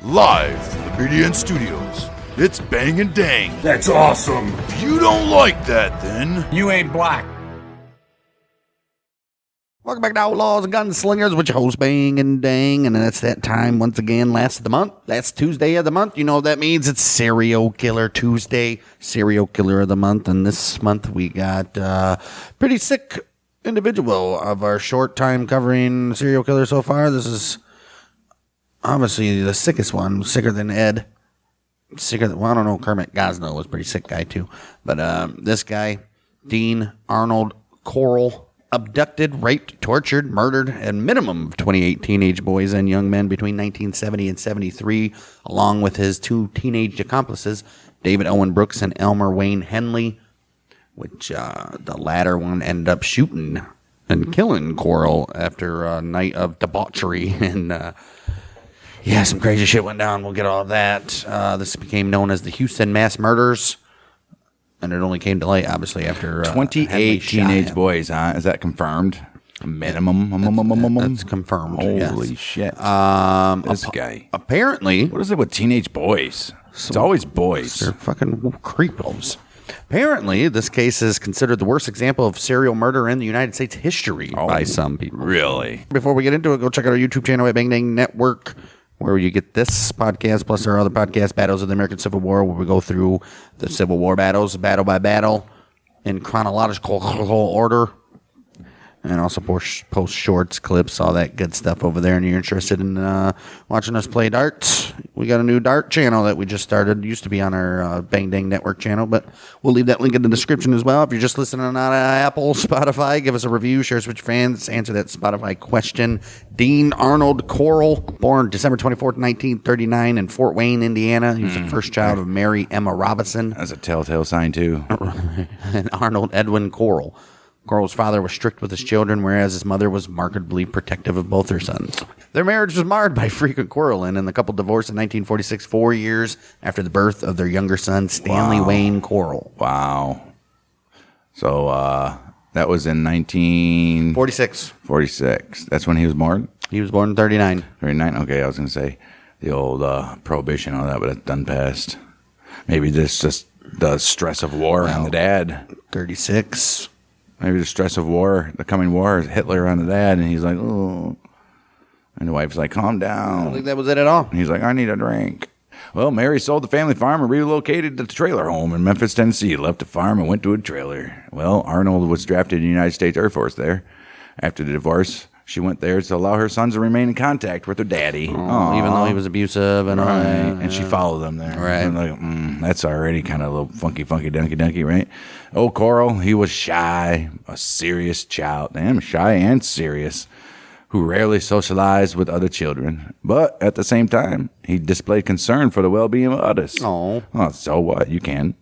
Live from the BDN Studios, it's Bang and Dang. That's awesome. If you don't like that, then You ain't black. Welcome back to Outlaws Gunslingers with your host Bang and Dang, and it's that time once again, last of the month, last Tuesday of the month. You know what that means? It's Serial Killer Tuesday, Serial Killer of the Month, and this month we got pretty sick individual of our short time covering serial killer so far. This is obviously the sickest one, sicker than Ed. Well, I don't know, Kermit Gosnell was a pretty sick guy too, but this guy, Dean Arnold Corll, abducted, raped, tortured, murdered a minimum of 28 teenage boys and young men between 1970 and 73, along with his two teenage accomplices, David Owen Brooks and Elmer Wayne Henley, which the latter one ended up shooting and killing Corll after a night of debauchery. And yeah, some crazy shit went down. We'll get all of that. This became known as the Houston mass murders. And it only came to light, obviously, after 28 teenage boys, huh? Is that confirmed? Minimum? That's confirmed. Holy yes. shit. This guy. Apparently. What is it with teenage boys? It's always boys. They're fucking creepos. Apparently, this case is considered the worst example of serial murder in the United States history by some people. Really? Before we get into it, go check out our YouTube channel at Bang Dang Network, where you get this podcast plus our other podcast, Battles of the American Civil War, where we go through the Civil War battles, battle by battle, in chronological order. And also post shorts, clips, all that good stuff over there. And you're interested in watching us play darts, we got a new dart channel that we just started. It used to be on our Bang Dang Network channel, but we'll leave that link in the description as well. If you're just listening on Apple, Spotify, give us a review, share us with your fans, answer that Spotify question. Dean Arnold Corll, born December 24th, 1939 in Fort Wayne, Indiana. He was the first child of Mary Emma Robinson. That's a telltale sign, too. And Arnold Edwin Corll. Corll's father was strict with his children, whereas his mother was markedly protective of both her sons. Their marriage was marred by frequent quarreling, and the couple divorced in 1946, 4 years after the birth of their younger son, Stanley Wayne Corll. Wow. So that was in 1946. 46. That's when he was born? He was born in 39. 39? Okay, I was going to say the old prohibition on that, but it's done past. Maybe this just the stress of war on the dad. 36. Maybe the stress of war, the coming war, Hitler on the dad, and he's like, oh. And the wife's like, calm down. I don't think that was it at all. And he's like, I need a drink. Well, Mary sold the family farm and relocated to the trailer home in Memphis, Tennessee. Left the farm and went to a trailer. Well, Arnold was drafted in the United States Air Force there. After the divorce, she went there to allow her sons to remain in contact with their daddy. Oh, even though he was abusive and all that. And she followed them there. Right. And like, that's already kind of a little funky, dunky, right? Oh, Corll, he was shy, a serious child. Damn, shy and serious, who rarely socialized with other children. But at the same time, he displayed concern for the well-being of others. Oh. Well, so what? You can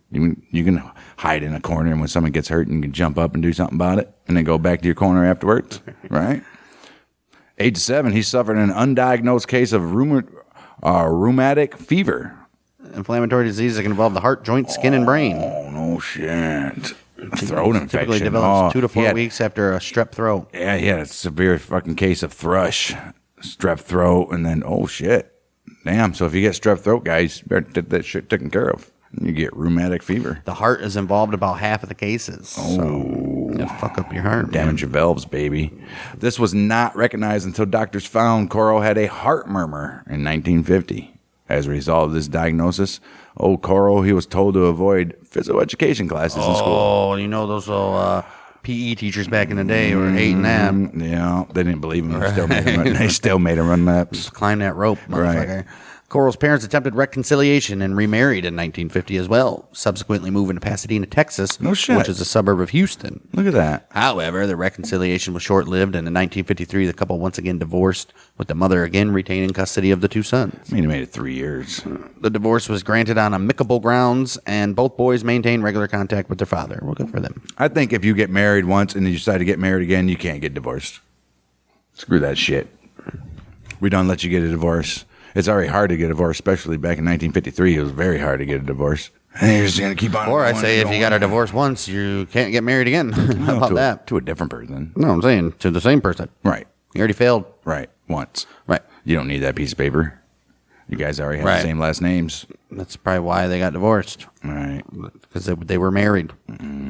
hide in a corner, and when someone gets hurt, you can jump up and do something about it, and then go back to your corner afterwards, right? Age 7, he suffered an undiagnosed case of rheumatic fever. Inflammatory disease that can involve the heart, joint, skin, and brain. Oh, no shit. A throat infection. Typically develops 2 to 4 weeks after a strep throat. Yeah, he had a severe fucking case of thrush, strep throat, and then, oh, shit. Damn, so if you get strep throat, guys, you better get that shit taken care of. You get rheumatic fever. The heart is involved about half of the cases. So you fuck up your heart. Damage your valves, baby. This was not recognized until doctors found Corll had a heart murmur in 1950. As a result of this diagnosis, old Corll, he was told to avoid physical education classes in school. Oh, you know those little PE teachers back in the day were hating that. Yeah, they didn't believe him. They still made him run laps. Just climb that rope, motherfucker. Right. Corll's parents attempted reconciliation and remarried in 1950 as well, subsequently moving to Pasadena, Texas, No shit. which is a suburb of Houston. Look at that. However, the reconciliation was short-lived, and in 1953, the couple once again divorced, with the mother again retaining custody of the two sons. I mean, he made it 3 years. The divorce was granted on amicable grounds, and both boys maintained regular contact with their father. Well, good for them. I think if you get married once and then you decide to get married again, you can't get divorced. Screw that shit. We don't let you get a divorce. It's already hard to get a divorce, especially back in 1953. It was very hard to get a divorce. And you're just going to keep on. Or I say if you got a divorce once, you can't get married again. How about that? To a different person. No, I'm saying to the same person. Right. You already failed. Right. Once. Right. You don't need that piece of paper. You guys already have Right. the same last names. That's probably why they got divorced. Right. Because they were married.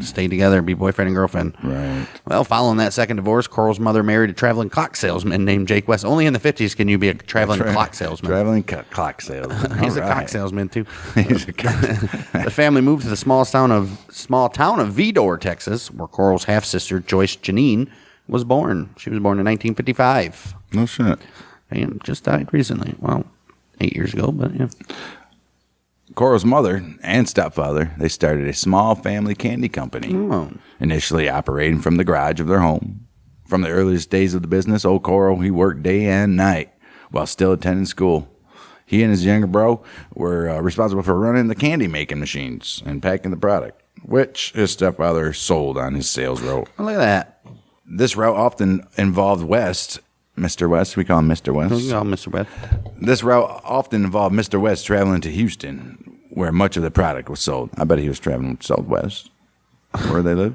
Stayed together, be boyfriend and girlfriend. Right. Well, following that second divorce, Corll's mother married a traveling clock salesman named Jake West. Only in the 50s can you be a traveling clock salesman. Traveling clock salesman. He's All a right. cock salesman, too. He's a cock. The family moved to the small town of Vidor, Texas, where Corll's half-sister, Joyce Janine, was born. She was born in 1955. No shit. And just died recently. Well, 8 years ago, but yeah. Corll's mother and stepfather, they started a small family candy company, initially operating from the garage of their home. From the earliest days of the business, old Corll, he worked day and night while still attending school. He and his younger bro were responsible for running the candy making machines and packing the product, which his stepfather sold on his sales route. Oh, look at that. This route often involved Mr. West, we call him Mr. West. You call him Mr. West. This route often involved Mr. West traveling to Houston, where much of the product was sold. I bet he was traveling southwest, where they live.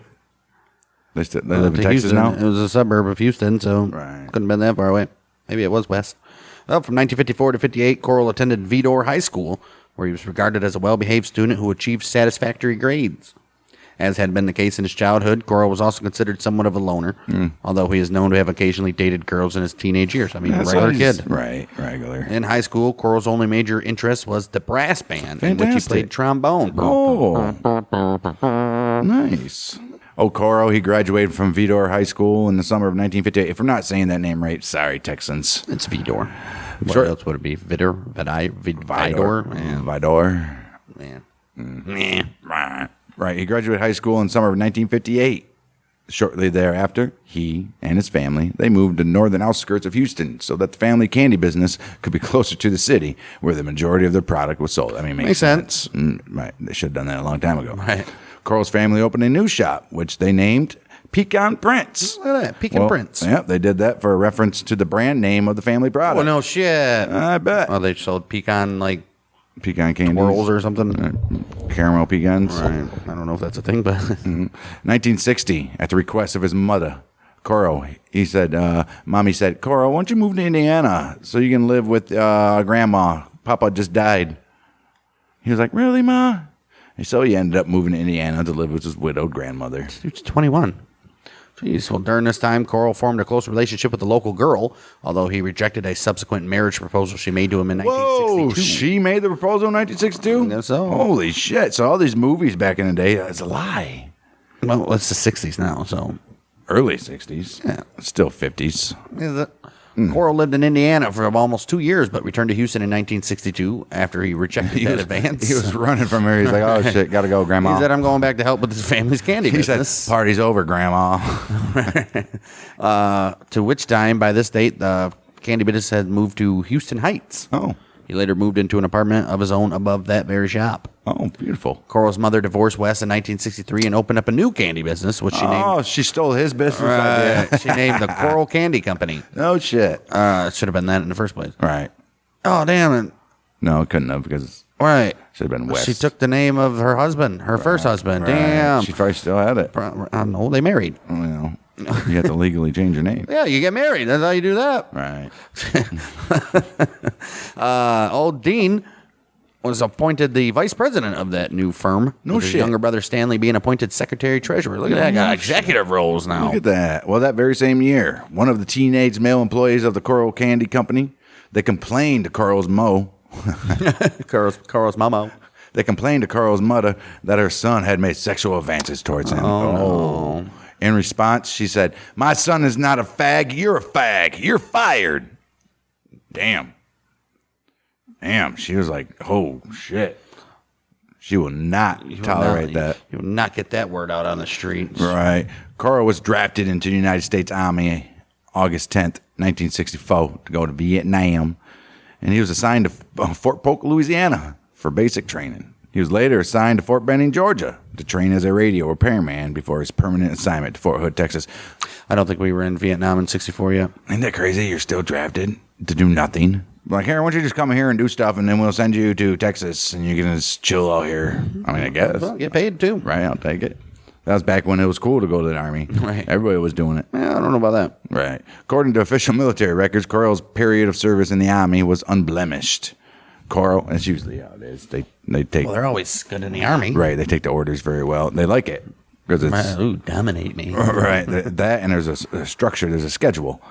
They live in Texas Houston. now? It was a suburb of Houston, so Right. couldn't have been that far away. Maybe it was west. Well, from 1954 to 58, Corll attended Vidor High School, where he was regarded as a well-behaved student who achieved satisfactory grades. As had been the case in his childhood, Corll was also considered somewhat of a loner, although he is known to have occasionally dated girls in his teenage years. I mean, a regular kid. Right, regular. In high school, Corll's only major interest was the brass band, in which he Fantastic. played trombone. Oh, nice. Oh, Corll, he graduated from Vidor High School in the summer of 1958. If we're not saying that name right, sorry, Texans. It's Vidor. What Sure. else would it be? Vidor? Vidor? Yeah. Vidor. Yeah. Right. He graduated high school in summer of 1958. Shortly thereafter, he and his family, they moved to northern outskirts of Houston so that the family candy business could be closer to the city where the majority of their product was sold. I mean, makes sense. Right. They should have done that a long time ago. Right. Corll's family opened a new shop, which they named Pecan Prince. Look at that. Pecan Prince. Yeah, they did that for a reference to the brand name of the family product. Oh, no shit. I bet. Oh, they sold pecan, like, Pecan candies. twirls or something. Caramel pecans. Right. I don't know if that's a thing, but 1960, at the request of his mother, Corll, he said, Mommy said, Corll, why don't you move to Indiana so you can live with Grandma? Papa just died. He was like, really, Ma? And so he ended up moving to Indiana to live with his widowed grandmother. dude's 21. Jeez. Well, during this time, Corll formed a close relationship with the local girl, although he rejected a subsequent marriage proposal she made to him in Whoa, 1962. she made the proposal in 1962? I guess so. Holy shit. So all these movies back in the day, it's a lie. Well, it's the 60s now, so. Early 60s. Yeah. Still 50s. Is it? Corll lived in Indiana for almost 2 years, but returned to Houston in 1962 after he rejected that advance. He was running from her. He's like, oh, shit, gotta go, Grandma. He said, I'm going back to help with his family's candy He business. said, party's over, Grandma. To which time, by this date, the candy business had moved to Houston Heights. Oh. He later moved into an apartment of his own above that very shop. Oh, beautiful. Corll's mother divorced Wes in 1963 and opened up a new candy business, which she named. Oh, she stole his business idea. She named the Corll Candy Company. No shit. It should have been that in the first place. Right. Oh, damn it. No, it couldn't have because it Right. should have been West. She took the name of her husband, her first husband. Right. Damn. She probably still had it. No, they married. Well, you have to legally change your name. Yeah, you get married. That's how you do that. Right. Old Dean was appointed the vice president of that new firm. No with his shit. younger brother Stanley being appointed secretary treasurer. Look at that. Got executive roles now. Look at that. Well, that very same year, one of the teenage male employees of the Corll Candy Company, they complained to Corll's Corll's mama. They complained to Corll's mother that her son had made sexual advances towards him. Oh. In response, she said, my son is not a fag. You're a fag. You're fired. Damn. She was like, oh, shit. She will not tolerate that. You will not get that word out on the streets. Right. Corll was drafted into the United States Army August 10th, 1964, to go to Vietnam. And he was assigned to Fort Polk, Louisiana, for basic training. He was later assigned to Fort Benning, Georgia, to train as a radio repairman before his permanent assignment to Fort Hood, Texas. I don't think we were in Vietnam in 64 yet. Isn't that crazy? You're still drafted to do nothing. Like, here, why don't you just come here and do stuff, and then we'll send you to Texas, and you can just chill out here. I mean, I guess. Well, get paid too. Right, I'll take it. That was back when it was cool to go to the Army. Right. Everybody was doing it. Yeah, I don't know about that. Right. According to official military records, Corll's period of service in the Army was unblemished. Corll, that's usually how it is. They take Well, they're always good in the Army. right. They take the orders very well. They like it because it's Ooh, dominate me. right. That and there's a structure. There's a schedule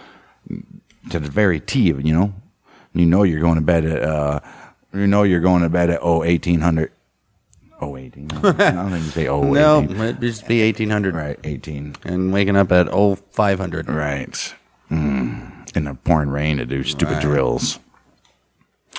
to the very T of it. You know you're going to bed at 1800. Oh, 1800. I don't think you say oh. No, 18. it'd just be 1800. Right, 18. And waking up at 0500. Right. In the pouring rain to do stupid drills.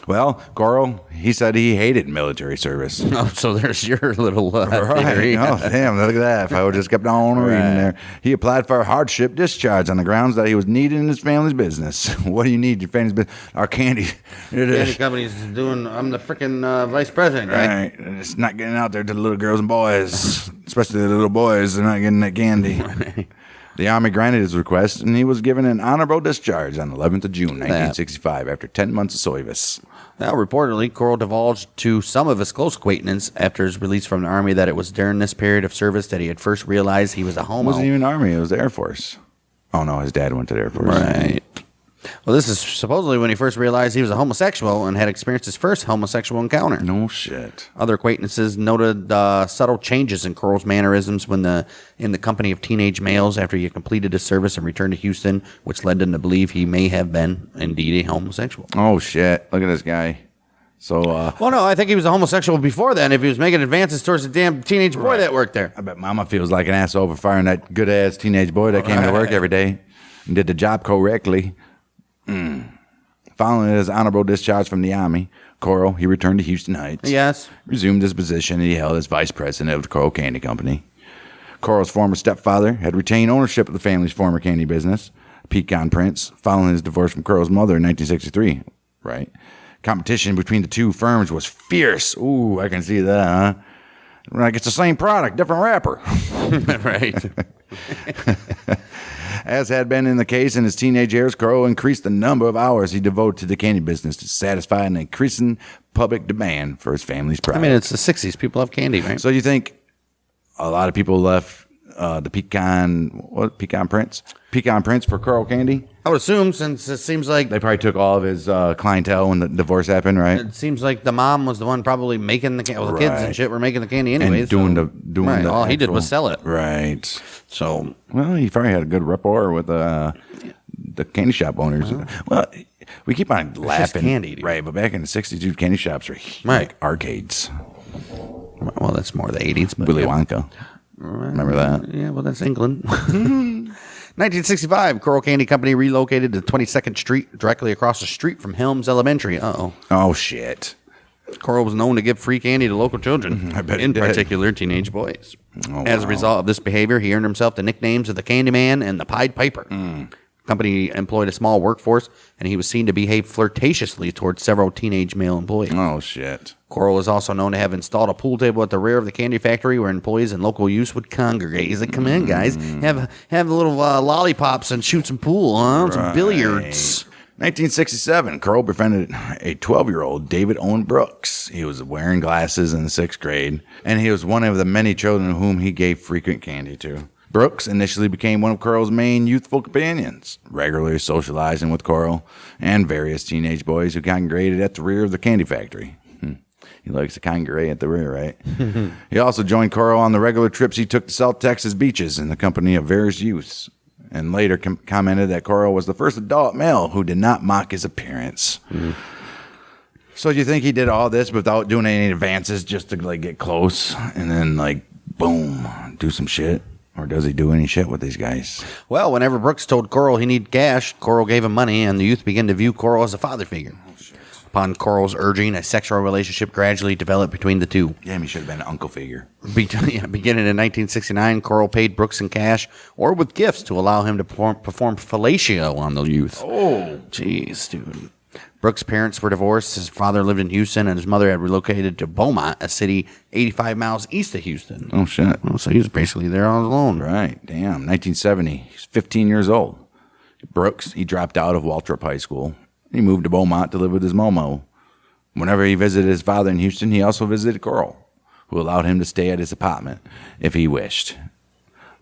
Well, Corll, he said he hated military service. Oh, so there's your little Right. theory. Oh, damn, look at that. If I would just kept on reading there. He applied for a hardship discharge on the grounds that he was needed in his family's business. What do you need your family's business? Our candy. Candy company's doing, I'm the freaking vice president, right? Right. It's not getting out there to the little girls and boys, especially the little boys. They're not getting that candy. Right. The Army granted his request, and he was given an honorable discharge on 11th of June, 1965, after 10 months of service. Now, reportedly, Corll divulged to some of his close acquaintance after his release from the Army that it was during this period of service that he had first realized he was a homo. It wasn't even Army, it was the Air Force. Oh, no, his dad went to the Air Force. Right. Well, this is supposedly when he first realized he was a homosexual and had experienced his first homosexual encounter. No shit. Other acquaintances noted subtle changes in Corll's mannerisms in the company of teenage males after he had completed his service and returned to Houston, which led them to believe he may have been indeed a homosexual. Oh, shit. Look at this guy. So, Well, no, I think he was a homosexual before then if he was making advances towards the damn teenage boy that worked there. I bet Mama feels like an asshole for firing that good-ass teenage boy that came to work every day and did the job correctly. Following his honorable discharge from the Army, Corll, he returned to Houston Heights. Yes. Resumed his position he held as vice president of the Corll Candy Company. Corll's former stepfather had retained ownership of the family's former candy business, Pecan Prince, following his divorce from Corll's mother in 1963. Right. Competition between the two firms was fierce. Ooh, I can see that, huh? Like it's the same product, different wrapper. Right. As had been in the case in his teenage years, Corll increased the number of hours he devoted to the candy business to satisfy an increasing public demand for his family's I product. mean, it's the 60s. People love candy, right? So you think a lot of people left the Pecan Prince for Corll Candy? I would assume, since it seems like They probably took all of his clientele when the divorce happened, right? it seems like the mom was the one probably making the candy. Well, the kids and Right. shit were making the candy anyway. And doing right. the All he did actual- was sell it. Right. So Well, he probably had a good rapport with the candy shop owners. Well, we keep on laughing, candy, dude. right? But back in the '60s, dude, candy shops were Right. like arcades. well, that's more the 80s. But Willy yeah. Wonka, remember that? Yeah, well, that's England. 1965, Corll Candy Company relocated to 22nd Street, directly across the street from Helms Elementary. Uh-oh. Oh shit! Corll was known to give free candy to local children, I bet he in did. particular teenage boys. Oh, As a wow. result of this behavior, he earned himself the nicknames of the Candyman and the Pied Piper. Company employed a small workforce, and he was seen to behave flirtatiously towards several teenage male employees. Oh shit! Corll is also known to have installed a pool table at the rear of the candy factory where employees and local youth would congregate. He's like, come in, guys. Have little lollipops and shoot some pool, huh? Some billiards. 1967, Corll befriended a 12-year-old David Owen Brooks. He was wearing glasses in the 6th grade, and he was one of the many children whom he gave frequent candy to. Brooks initially became one of Corll's main youthful companions, regularly socializing with Corll and various teenage boys who congregated at the rear of the candy factory. He likes to congregate at the rear, right? He also joined Corll on the regular trips he took to South Texas beaches in the company of various youths, and later commented that Corll was the first adult male who did not mock his appearance. So you think he did all this without doing any advances just to like get close and then like boom, do some shit? Or does he do any shit with these guys? Well, whenever Brooks told Corll he needed cash, Corll gave him money, and the youth began to view Corll as a father figure. Upon Corll's urging, a sexual relationship gradually developed between the two. Damn, he should have been an uncle figure. Beginning in 1969, Corll paid Brooks in cash or with gifts to allow him to perform fellatio on the youth. Oh. Jeez, dude. Brooks' parents were divorced. His father lived in Houston, and his mother had relocated to Beaumont, a city 85 miles east of Houston. Oh, shit. Oh, so he was basically there on his own. Right. Damn. 1970. He's 15 years old. Brooks, he dropped out of Waltrip High School. He moved to Beaumont to live with his Momo. Whenever he visited his father in Houston, he also visited Corll, who allowed him to stay at his apartment if he wished.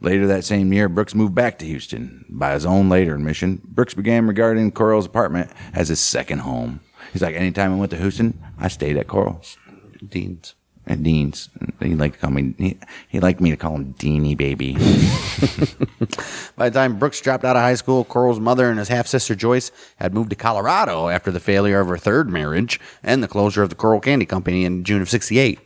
Later that same year, Brooks moved back to Houston. By his own later admission, Brooks began regarding Corll's apartment as his second home. He's like, anytime I went to Houston, I stayed at Corll's. Dean's. At Dean's. He liked to call me. He liked me to call him Deanie Baby. By the time Brooks dropped out of high school, Corll's mother and his half-sister Joyce had moved to Colorado after the failure of her third marriage and the closure of the Corll Candy Company in June of '68.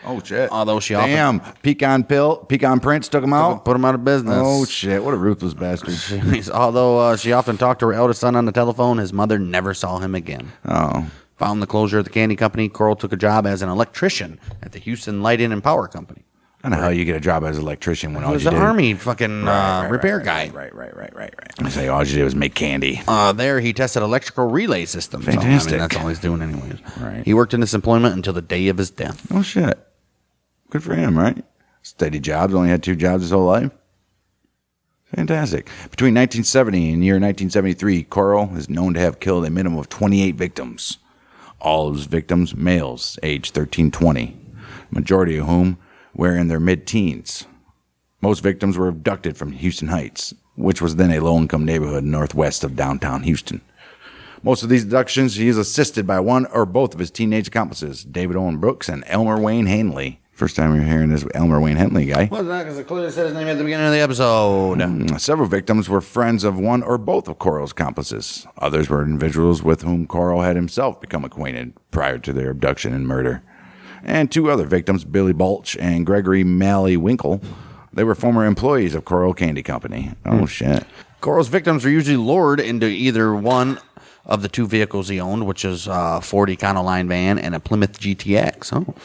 Oh shit! Although she Pecan Prince took him out. Put him out of business. Oh shit! What a ruthless bastard. Although she often talked to her eldest son on the telephone, his mother never saw him again. Oh. Following the closure of the candy company, Corll took a job as an electrician at the Houston Lighting and Power Company. I don't know how you get a job as an electrician when all you He did. was an army fucking repair guy. Right. I say all you did was make candy. There, he tested electrical relay systems. Fantastic. So, that's all he's doing anyways. Right. He worked in this employment until the day of his death. Oh shit! Good for him, right? Steady jobs. Only had 2 jobs his whole life. Fantastic. Between 1970 and year 1973, Corll is known to have killed a minimum of 28 victims. All of his victims, males, aged 13-20, majority of whom were in their mid-teens. Most victims were abducted from Houston Heights, which was then a low-income neighborhood northwest of downtown Houston. Most of these abductions, he is assisted by one or both of his teenage accomplices, David Owen Brooks and Elmer Wayne Henley. First time you're hearing this Elmer Wayne Henley guy. Well, that because it clearly said his name at the beginning of the episode. Several victims were friends of one or both of Corll's accomplices. Others were individuals with whom Corll had himself become acquainted prior to their abduction and murder. And 2 other victims, Billy Balch and Gregory Malley Winkle, they were former employees of Corll Candy Company. Oh, shit. Corll's victims were usually lured into either one of the 2 vehicles he owned, which is a Ford Econoline van and a Plymouth GTX. Oh.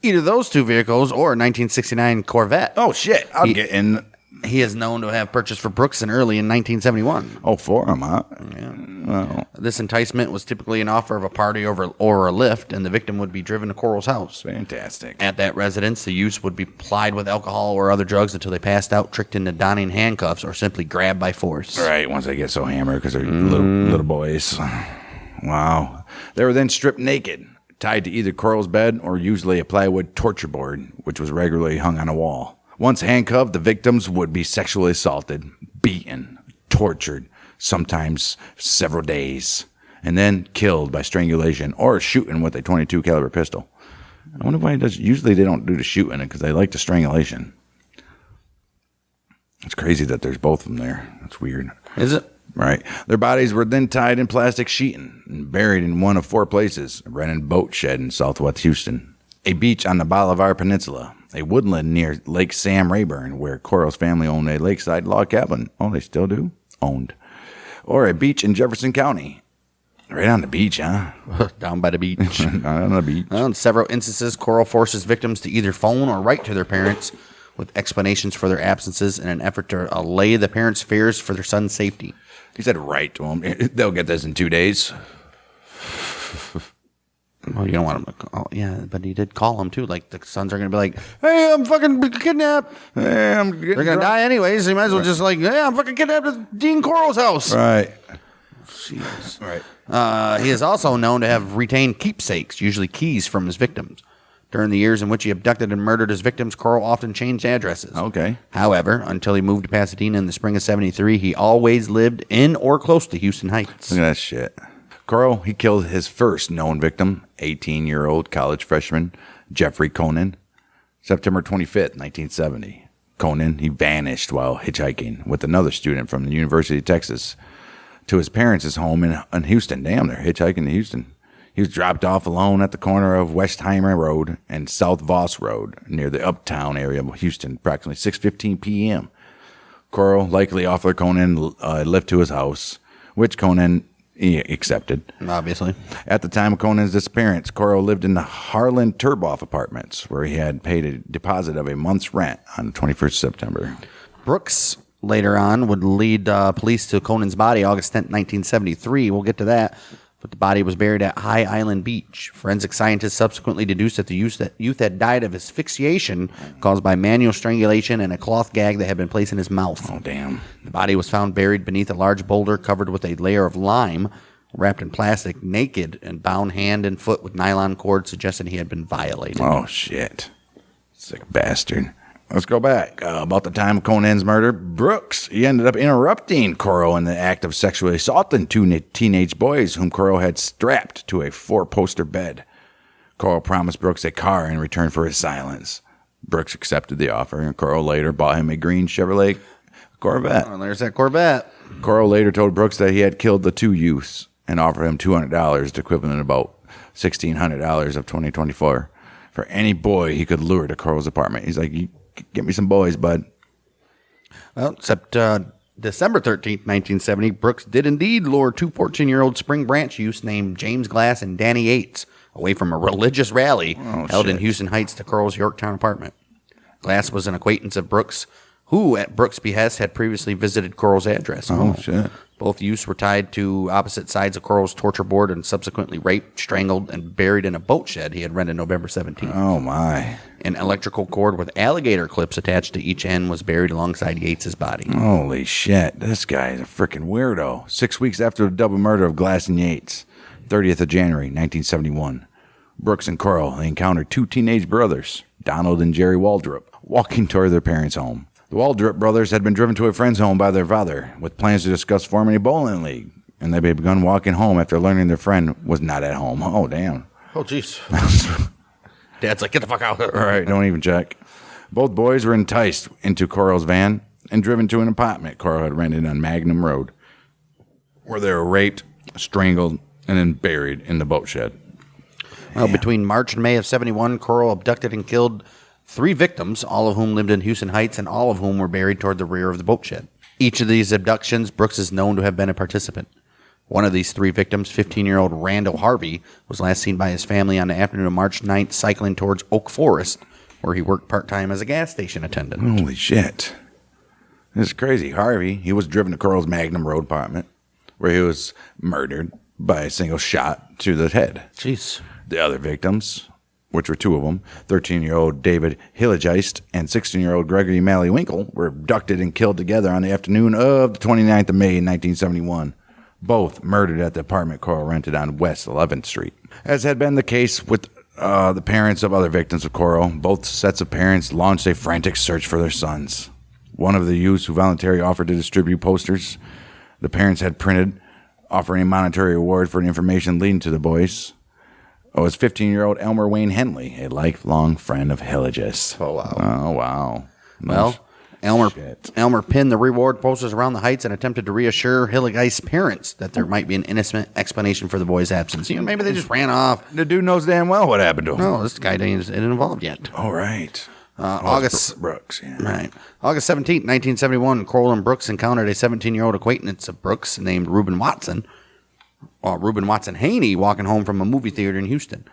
Either those 2 vehicles or a 1969 Corvette. Oh, shit. I'm getting... He is known to have purchased for Brooks in early in 1971. Oh, for him, huh? Yeah. Well, This enticement was typically an offer of a party or a lift, and the victim would be driven to Corll's house. fantastic. At that residence, the youths would be plied with alcohol or other drugs until they passed out, tricked into donning handcuffs, or simply grabbed by force. Right, once they get so hammered because they're little boys. Wow. They were then stripped naked, tied to either Corll's bed or usually a plywood torture board, which was regularly hung on a wall. Once handcuffed, the victims would be sexually assaulted, beaten, tortured, sometimes several days, and then killed by strangulation or shooting with a .22 caliber pistol. I wonder why usually they don't do the shooting because they like the strangulation. It's crazy that there's both of them there. That's weird. Is it? Right. Their bodies were then tied in plastic sheeting and buried in one of 4 places: a Brennan boat shed in southwest Houston, a beach on the Bolivar Peninsula, a woodland near Lake Sam Rayburn, where Corll's family owned a lakeside log cabin. Oh, they still do? Owned. Or a beach in Jefferson County. Right on the beach, huh? Down by the beach. On the beach. In several instances, Corll forces victims to either phone or write to their parents with explanations for their absences in an effort to allay the parents' fears for their son's safety. He said write to them. They'll get this in 2 days. Well, you don't want him to call. Yeah, but he did call him, too. Like, the sons are going to be like, hey, I'm fucking kidnapped. Hey, I'm They're going to die anyways. So you might as well just like, hey, I'm fucking kidnapped at Dean Corll's house. Right. Jeez. Right. He is also known to have retained keepsakes, usually keys from his victims. During the years in which he abducted and murdered his victims, Corll often changed addresses. Okay. However, until he moved to Pasadena in the spring of '73, he always lived in or close to Houston Heights. Look at that shit. Corll, he killed his first known victim, 18-year-old college freshman Jeffrey Conan, September 25th, 1970. Conan, he vanished while hitchhiking with another student from the University of Texas to his parents' home in Houston. Damn, they're hitchhiking to Houston. He was dropped off alone at the corner of Westheimer Road and South Voss Road near the uptown area of Houston, approximately 6:15 p.m. Corll likely offered Conan a lift to his house, which Conan he accepted. Obviously. At the time of Conan's disappearance, Corll lived in the Harlan Turboff Apartments, where he had paid a deposit of a month's rent on the 21st September. Brooks later on would lead police to Conan's body August 10th, 1973. We'll get to that. But the body was buried at High Island Beach. Forensic scientists subsequently deduced that the youth had died of asphyxiation caused by manual strangulation and a cloth gag that had been placed in his mouth. Oh, damn. The body was found buried beneath a large boulder covered with a layer of lime, wrapped in plastic, naked, and bound hand and foot with nylon cord, suggesting he had been violated. Oh, shit. Sick bastard. Let's go back. About the time of Conan's murder, Brooks, he ended up interrupting Corll in the act of sexually assaulting two teenage boys whom Corll had strapped to a 4-poster bed. Corll promised Brooks a car in return for his silence. Brooks accepted the offer, and Corll later bought him a green Chevrolet Corvette. Oh, there's that Corvette. Corll later told Brooks that he had killed the two youths and offered him $200, the equivalent of about $1,600 of 2024, for any boy he could lure to Corll's apartment. He's like, get me some boys, bud. Well, except December 13th, 1970, Brooks did indeed lure two 14-year-old Spring Branch youths named James Glass and Danny Yates away from a religious rally held in Houston Heights to Corll's Yorktown apartment. Glass was an acquaintance of Brooks, who, at Brooks' behest, had previously visited Corll's address. Oh, shit. Both youths were tied to opposite sides of Corll's torture board and subsequently raped, strangled, and buried in a boat shed he had rented November 17th. Oh, my. An electrical cord with alligator clips attached to each end was buried alongside Yates' body. Holy shit. This guy is a freaking weirdo. 6 weeks after the double murder of Glass and Yates, 30th of January, 1971, Brooks and Corll, they encountered two teenage brothers, Donald and Jerry Waldrop, walking toward their parents' home. The Waldrop brothers had been driven to a friend's home by their father with plans to discuss forming a bowling league, and they had begun walking home after learning their friend was not at home. Oh, damn. Oh, jeez. Dad's like, get the fuck out. All right, don't even check. Both boys were enticed into Corll's van and driven to an apartment Corll had rented on Magnum Road, where they were raped, strangled, and then buried in the boat shed. Well, between March and May of 71, Corll abducted and killed 3 victims, all of whom lived in Houston Heights and all of whom were buried toward the rear of the boat shed. Each of these abductions, Brooks is known to have been a participant. One of these 3 victims, 15-year-old Randall Harvey, was last seen by his family on the afternoon of March 9th cycling towards Oak Forest, where he worked part-time as a gas station attendant. Holy shit. This is crazy. Harvey, he was driven to Corll's Magnum Road apartment, where he was murdered by a single shot to the head. Jeez. The other victims, which were 2 of them, 13-year-old David Hillegeist and 16-year-old Gregory Malley-Winkle, were abducted and killed together on the afternoon of the 29th of May in 1971. Both murdered at the apartment Corll rented on West 11th Street. As had been the case with the parents of other victims of Corll, both sets of parents launched a frantic search for their sons. One of the youths who voluntarily offered to distribute posters the parents had printed, offering a monetary reward for the information leading to the boys, was 15-year-old Elmer Wayne Henley, a lifelong friend of Hillegeist. Oh, wow. Oh, wow. Well, Elmer pinned the reward posters around the heights and attempted to reassure Hillegeist's parents that there might be an innocent explanation for the boy's absence. Maybe they just ran off. The dude knows damn well what happened to him. No, this guy isn't involved yet. All right. Brooks, yeah. Right. August 17th, 1971, Corll and Brooks encountered a 17-year-old acquaintance of Brooks named Reuben Watson Haney, walking home from a movie theater in Houston.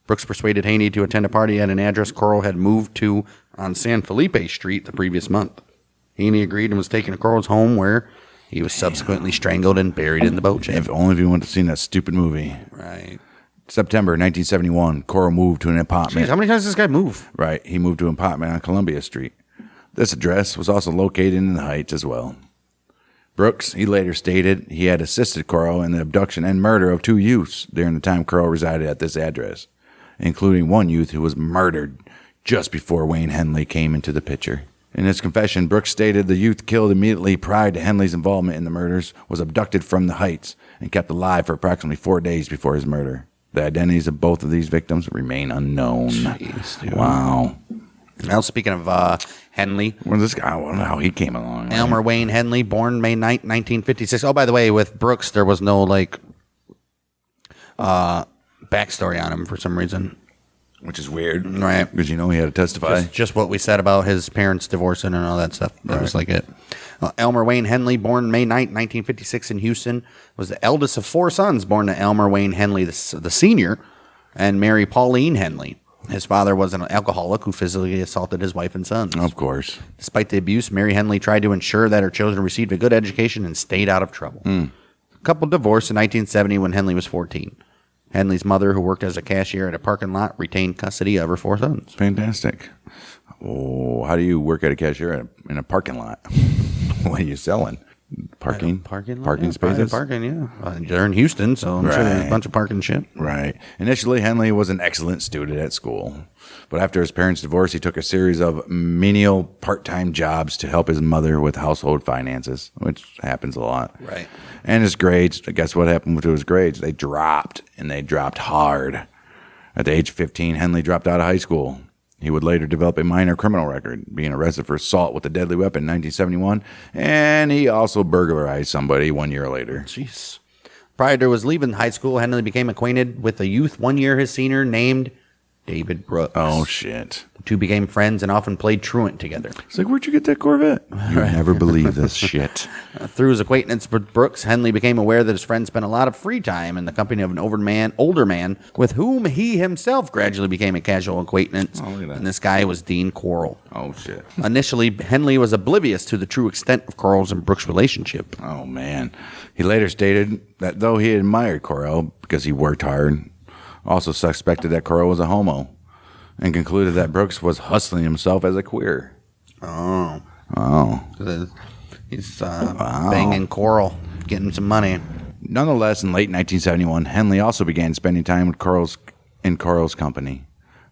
Brooks persuaded Haney to attend a party at an address Corll had moved to on San Felipe Street the previous month. Haney agreed and was taken to Corll's home, where he was subsequently strangled and buried in the boat shed. If only if you went to see that stupid movie. Right. September 1971, Corll moved to an apartment. Jeez, how many times does this guy move? Right. He moved to an apartment on Columbia Street. This address was also located in the Heights as well. Brooks, he later stated he had assisted Corll in the abduction and murder of 2 youths during the time Corll resided at this address, including one youth who was murdered just before Wayne Henley came into the picture. In his confession, Brooks stated the youth killed immediately prior to Henley's involvement in the murders was abducted from the Heights and kept alive for approximately 4 days before his murder. The identities of both of these victims remain unknown. Jeez, dude. Wow. Now, speaking of Henley. Well, this guy, I wonder how he came along. Elmer Wayne Henley, born May 9th, 1956. Oh, by the way, with Brooks, there was no, backstory on him for some reason. Which is weird. Right. Because he had to testify. Just what we said about his parents divorcing and all that stuff. That was it. Elmer Wayne Henley, born May 9th, 1956 in Houston, was the eldest of 4 sons born to Elmer Wayne Henley, the senior, and Mary Pauline Henley. His father was an alcoholic who physically assaulted his wife and sons. Of course. Despite the abuse, Mary Henley tried to ensure that her children received a good education and stayed out of trouble. The couple divorced in 1970 when Henley was 14. Henley's mother, who worked as a cashier at a parking lot, retained custody of her 4 sons. Fantastic. Oh, how do you work at a cashier in a parking lot? What are you selling? Parking Private spaces. parking, yeah. They're in Houston, so I'm sure there's a bunch of parking shit. Right. Initially, Henley was an excellent student at school, but after his parents' divorce, he took a series of menial part-time jobs to help his mother with household finances, which happens a lot. Right. And his grades, guess what happened to his grades? They dropped, and they dropped hard. At the age of 15, Henley dropped out of high school. He would later develop a minor criminal record, being arrested for assault with a deadly weapon in 1971, and he also burglarized somebody 1 year later. Jeez. Prior to his leaving high school, Henley became acquainted with a youth 1 year his senior named David Brooks. Oh, shit. The two became friends and often played truant together. It's like, where'd you get that Corvette? You never believe this shit. Through his acquaintance with Brooks, Henley became aware that his friend spent a lot of free time in the company of an older man with whom he himself gradually became a casual acquaintance. Oh, look at that. And this guy was Dean Corll. Oh, shit. Initially, Henley was oblivious to the true extent of Corll's and Brooks' relationship. Oh, man. He later stated that though he admired Corll because he worked hard, also suspected that Corll was a homo, and concluded that Brooks was hustling himself as a queer. Oh. Oh. He's banging Corll, getting some money. Nonetheless, in late 1971, Henley also began spending time with Corll's company.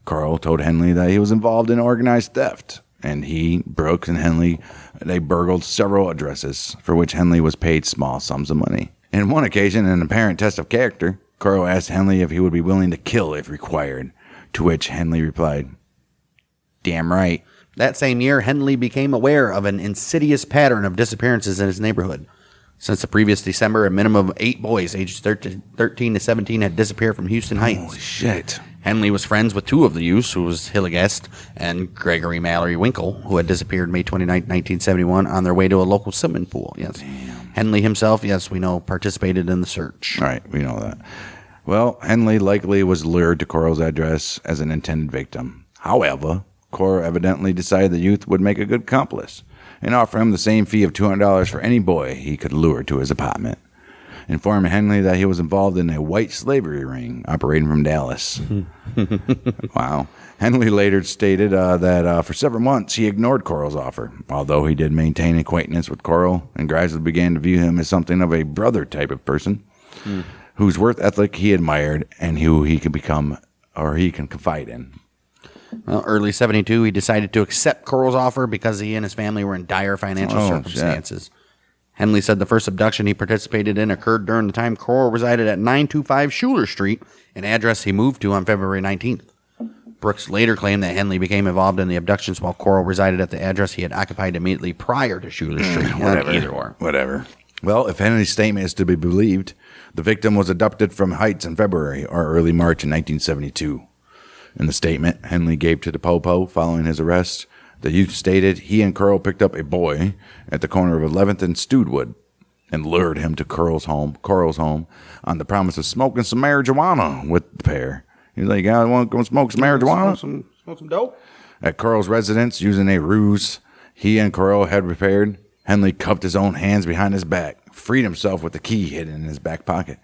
Corll told Henley that he was involved in organized theft, and he, Brooks, and Henley, they burgled several addresses, for which Henley was paid small sums of money. In one occasion, in an apparent test of character, Corll asked Henley if he would be willing to kill if required, to which Henley replied, "Damn right." That same year, Henley became aware of an insidious pattern of disappearances in his neighborhood. Since the previous December, a minimum of 8 boys aged 13 to 17 had disappeared from Houston Heights. Holy shit. Henley was friends with 2 of the youths, who was Hilligast and Gregory Mallory Winkle, who had disappeared May 29, 1971, on their way to a local swimming pool. Yes. Damn. Henley himself, yes, we know, participated in the search. All right, we know that. Well, Henley likely was lured to Corll's address as an intended victim. However, Corll evidently decided the youth would make a good accomplice and offer him the same fee of $200 for any boy he could lure to his apartment, informing Henley that he was involved in a white slavery ring operating from Dallas. Wow. Henley later stated that for several months he ignored Corll's offer, although he did maintain acquaintance with Corll and gradually began to view him as something of a brother type of person. Whose work ethic he admired and who he could become or he can confide in. Well, early 72, he decided to accept Corll's offer because he and his family were in dire financial circumstances. Shit. Henley said the first abduction he participated in occurred during the time Corll resided at 925 Schuler Street, an address he moved to on February 19th. Brooks later claimed that Henley became involved in the abductions while Corll resided at the address he had occupied immediately prior to Schuler Street. Whatever. Well, if Henley's statement is to be believed, the victim was abducted from Heights in February or early March in 1972. In the statement Henley gave to the Popo following his arrest, the youth stated he and Corll picked up a boy at the corner of 11th and Stewdwood and lured him to Corll's home on the promise of smoking some marijuana with the pair. He's like, I want to go smoke some marijuana? Smoke some dope? At Corll's residence, using a ruse he and Corll had prepared, Henley cuffed his own hands behind his back, freed himself with the key hidden in his back pocket,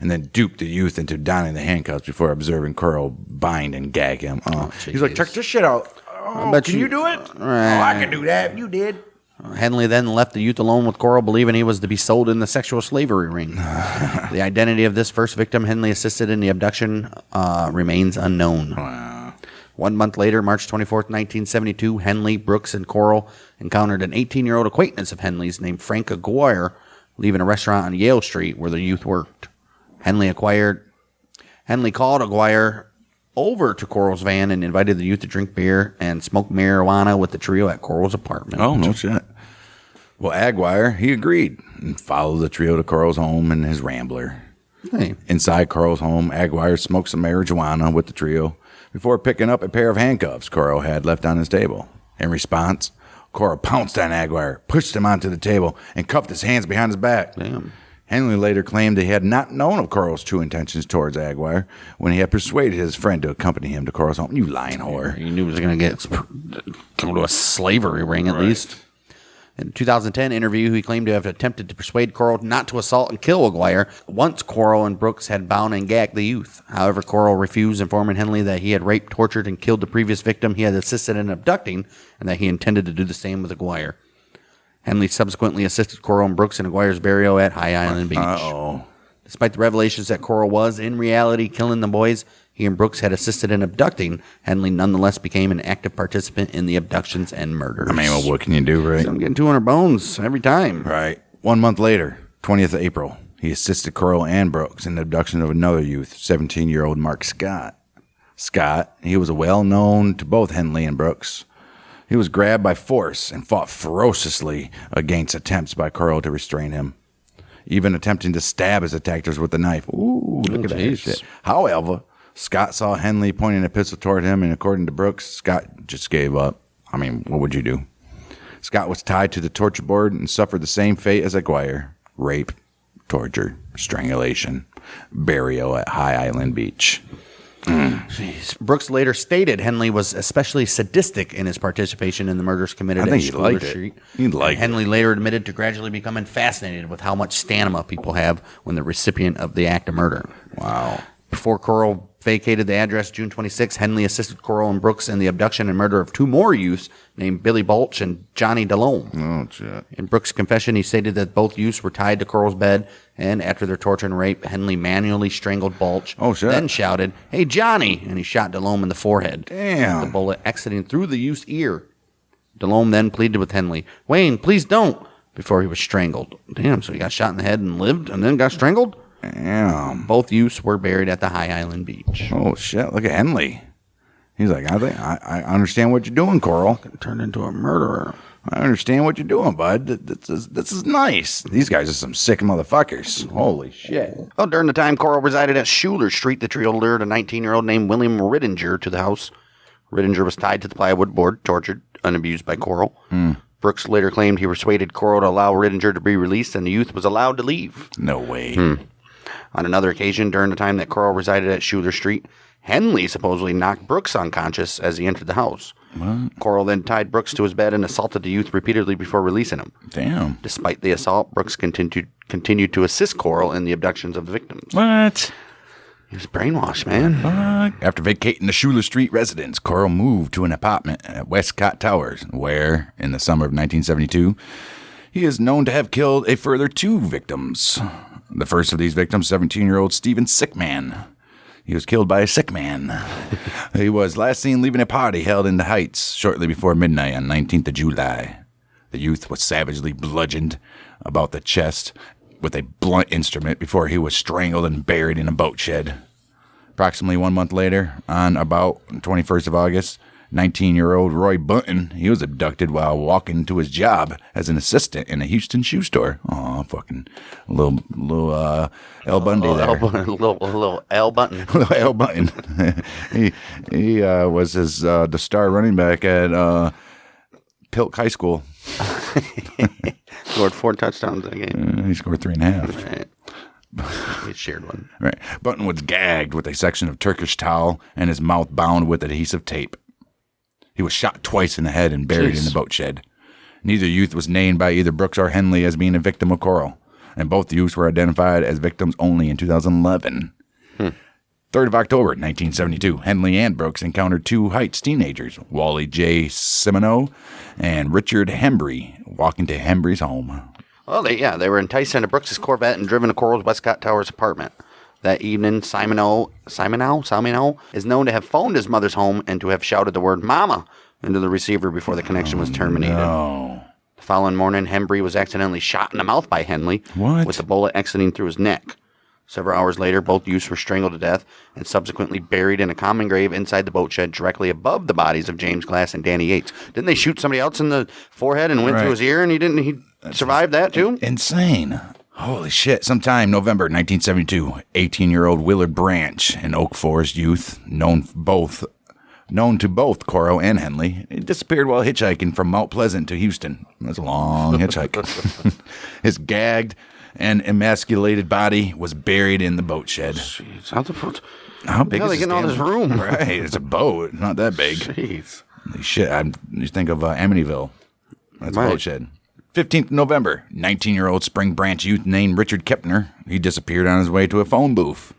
and then duped the youth into donning the handcuffs before observing Corll bind and gag him. He's like, check this shit out. Can you do it? I can do that. You did. Henley then left the youth alone with Corll, believing he was to be sold in the sexual slavery ring. The identity of this first victim Henley assisted in the abduction remains unknown. Wow. 1 month later, March 24th, 1972, Henley, Brooks, and Corll encountered an 18-year-old acquaintance of Henley's named Frank Aguirre, leaving a restaurant on Yale Street where the youth worked. Henley called Aguirre over to Corll's van and invited the youth to drink beer and smoke marijuana with the trio at Corll's apartment. Oh, no shit. Well, Aguirre, he agreed and followed the trio to Corll's home in his Rambler. Hey. Inside Corll's home, Aguirre smoked some marijuana with the trio before picking up a pair of handcuffs Corll had left on his table. In response, Corll pounced on Aguirre, pushed him onto the table, and cuffed his hands behind his back. Damn. Henley later claimed he had not known of Corll's true intentions towards Aguirre when he had persuaded his friend to accompany him to Corll's home. You lying whore. He knew he was going to go to a slavery ring at least. In a 2010 interview, he claimed to have attempted to persuade Corll not to assault and kill Aguirre once Corll and Brooks had bound and gagged the youth. However, Corll refused, informing Henley that he had raped, tortured, and killed the previous victim he had assisted in abducting, and that he intended to do the same with Aguirre. Henley subsequently assisted Corll and Brooks in Aguirre's burial at High Island Beach. Uh-oh. Despite the revelations that Corll was, in reality, killing the boys he and Brooks had assisted in abducting, Henley nonetheless became an active participant in the abductions and murders. I mean, well, what can you do, right? I'm getting 200 bones every time. Right. 1 month later, 20th of April, he assisted Corll and Brooks in the abduction of another youth, 17-year-old Mark Scott. Scott, he was well known to both Henley and Brooks. He was grabbed by force and fought ferociously against attempts by Corll to restrain him, even attempting to stab his attackers with a knife. Ooh, look at that shit. However, Scott saw Henley pointing a pistol toward him, and according to Brooks, Scott just gave up. I mean, what would you do? Scott was tied to the torture board and suffered the same fate as Aguirre: rape, torture, strangulation, burial at High Island Beach. Jeez. Brooks later stated Henley was especially sadistic in his participation in the murders committed at Schuler Street. Henley later admitted to gradually becoming fascinated with how much stamina people have when the recipient of the act of murder. Wow. Before Corll vacated the address June 26, Henley assisted Corll and Brooks in the abduction and murder of 2 more youths named Billy Balch and Johnny DeLome. Oh, shit. In Brooks' confession, he stated that both youths were tied to Corll's bed, and after their torture and rape, Henley manually strangled Balch, then shouted, "Hey, Johnny!" and he shot DeLome in the forehead. Damn. The bullet exiting through the youth's ear. DeLome then pleaded with Henley, "Wayne, please don't," before he was strangled. Damn, so he got shot in the head and lived and then got strangled? Damn. Both youths were buried at the High Island Beach. Oh, shit. Look at Henley. He's like, I understand what you're doing, Corll. Turned into a murderer. I understand what you're doing, bud. This is nice. These guys are some sick motherfuckers. Holy shit. Well, during the time Corll resided at Schuler Street, the trio lured a 19-year-old named William Rittinger to the house. Rittinger was tied to the plywood board, tortured, and abused by Corll. Brooks later claimed he persuaded Corll to allow Rittinger to be released, and the youth was allowed to leave. No way. On another occasion, during the time that Corll resided at Schuler Street, Henley supposedly knocked Brooks unconscious as he entered the house. What? Corll then tied Brooks to his bed and assaulted the youth repeatedly before releasing him. Damn. Despite the assault, Brooks continued to assist Corll in the abductions of the victims. What? He was brainwashed, man. Fuck. After vacating the Schuler Street residence, Corll moved to an apartment at Westcott Towers, where, in the summer of 1972, he is known to have killed a further 2 victims. The first of these victims, 17-year-old Stephen Sickman. He was killed by a sick man. He was last seen leaving a party held in the Heights shortly before midnight on 19th of July. The youth was savagely bludgeoned about the chest with a blunt instrument before he was strangled and buried in a boat shed. Approximately 1 month later, on about 21st of August, 19-year-old Roy Bunton, he was abducted while walking to his job as an assistant in a Houston shoe store. Oh, fucking little L. Bundy there. Little L Button. Little L. Bunton. he was the star running back at Pilk High School. Scored 4 touchdowns that game. He scored 3.5. Right. We shared one. Right. Bunton was gagged with a section of Turkish towel and his mouth bound with adhesive tape. He was shot twice in the head and buried in the boat shed. Neither youth was named by either Brooks or Henley as being a victim of Corll, and both youths were identified as victims only in 2011. 3rd of October, 1972, Henley and Brooks encountered 2 Heights teenagers, Wally J. Simino and Richard Hembry, walking to Hembry's home. Well, they were enticed into Brooks' Corvette and driven to Corll's Westcott Towers apartment. That evening, Simino is known to have phoned his mother's home and to have shouted the word "Mama" into the receiver before the connection was terminated. No. The following morning, Hembry was accidentally shot in the mouth by Henley, with the bullet exiting through his neck. Several hours later, both youths were strangled to death and subsequently buried in a common grave inside the boat shed directly above the bodies of James Glass and Danny Yates. Didn't they shoot somebody else in the forehead and went through his ear, and he survived that too? Insane. Holy shit. Sometime November 1972, 18-year-old Willard Branch, an Oak Forest youth, known to both Corll and Henley, he disappeared while hitchhiking from Mount Pleasant to Houston. That's a long hitchhike. His gagged and emasculated body was buried in the boat shed. Jeez, how big is they getting all this room? Right, it's a boat. Not that big. Jeez. Shit, you think of Amityville. That's a boat shed. 15th November, 19-year-old Spring Branch youth named Richard Kepner. He disappeared on his way to a phone booth.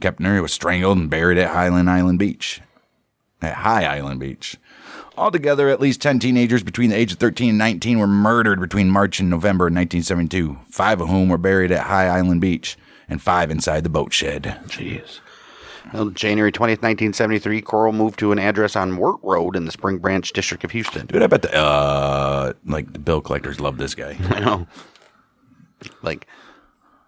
Kepner was strangled and buried at High Island Beach. Altogether, at least 10 teenagers between the age of 13 and 19 were murdered between March and November 1972, 5 of whom were buried at High Island Beach, and 5 inside the boat shed. Jeez. Well, January 20th, 1973, Corll moved to an address on Wirt Road in the Spring Branch district of Houston. Dude, I bet the bill collectors love this guy. I know. Like,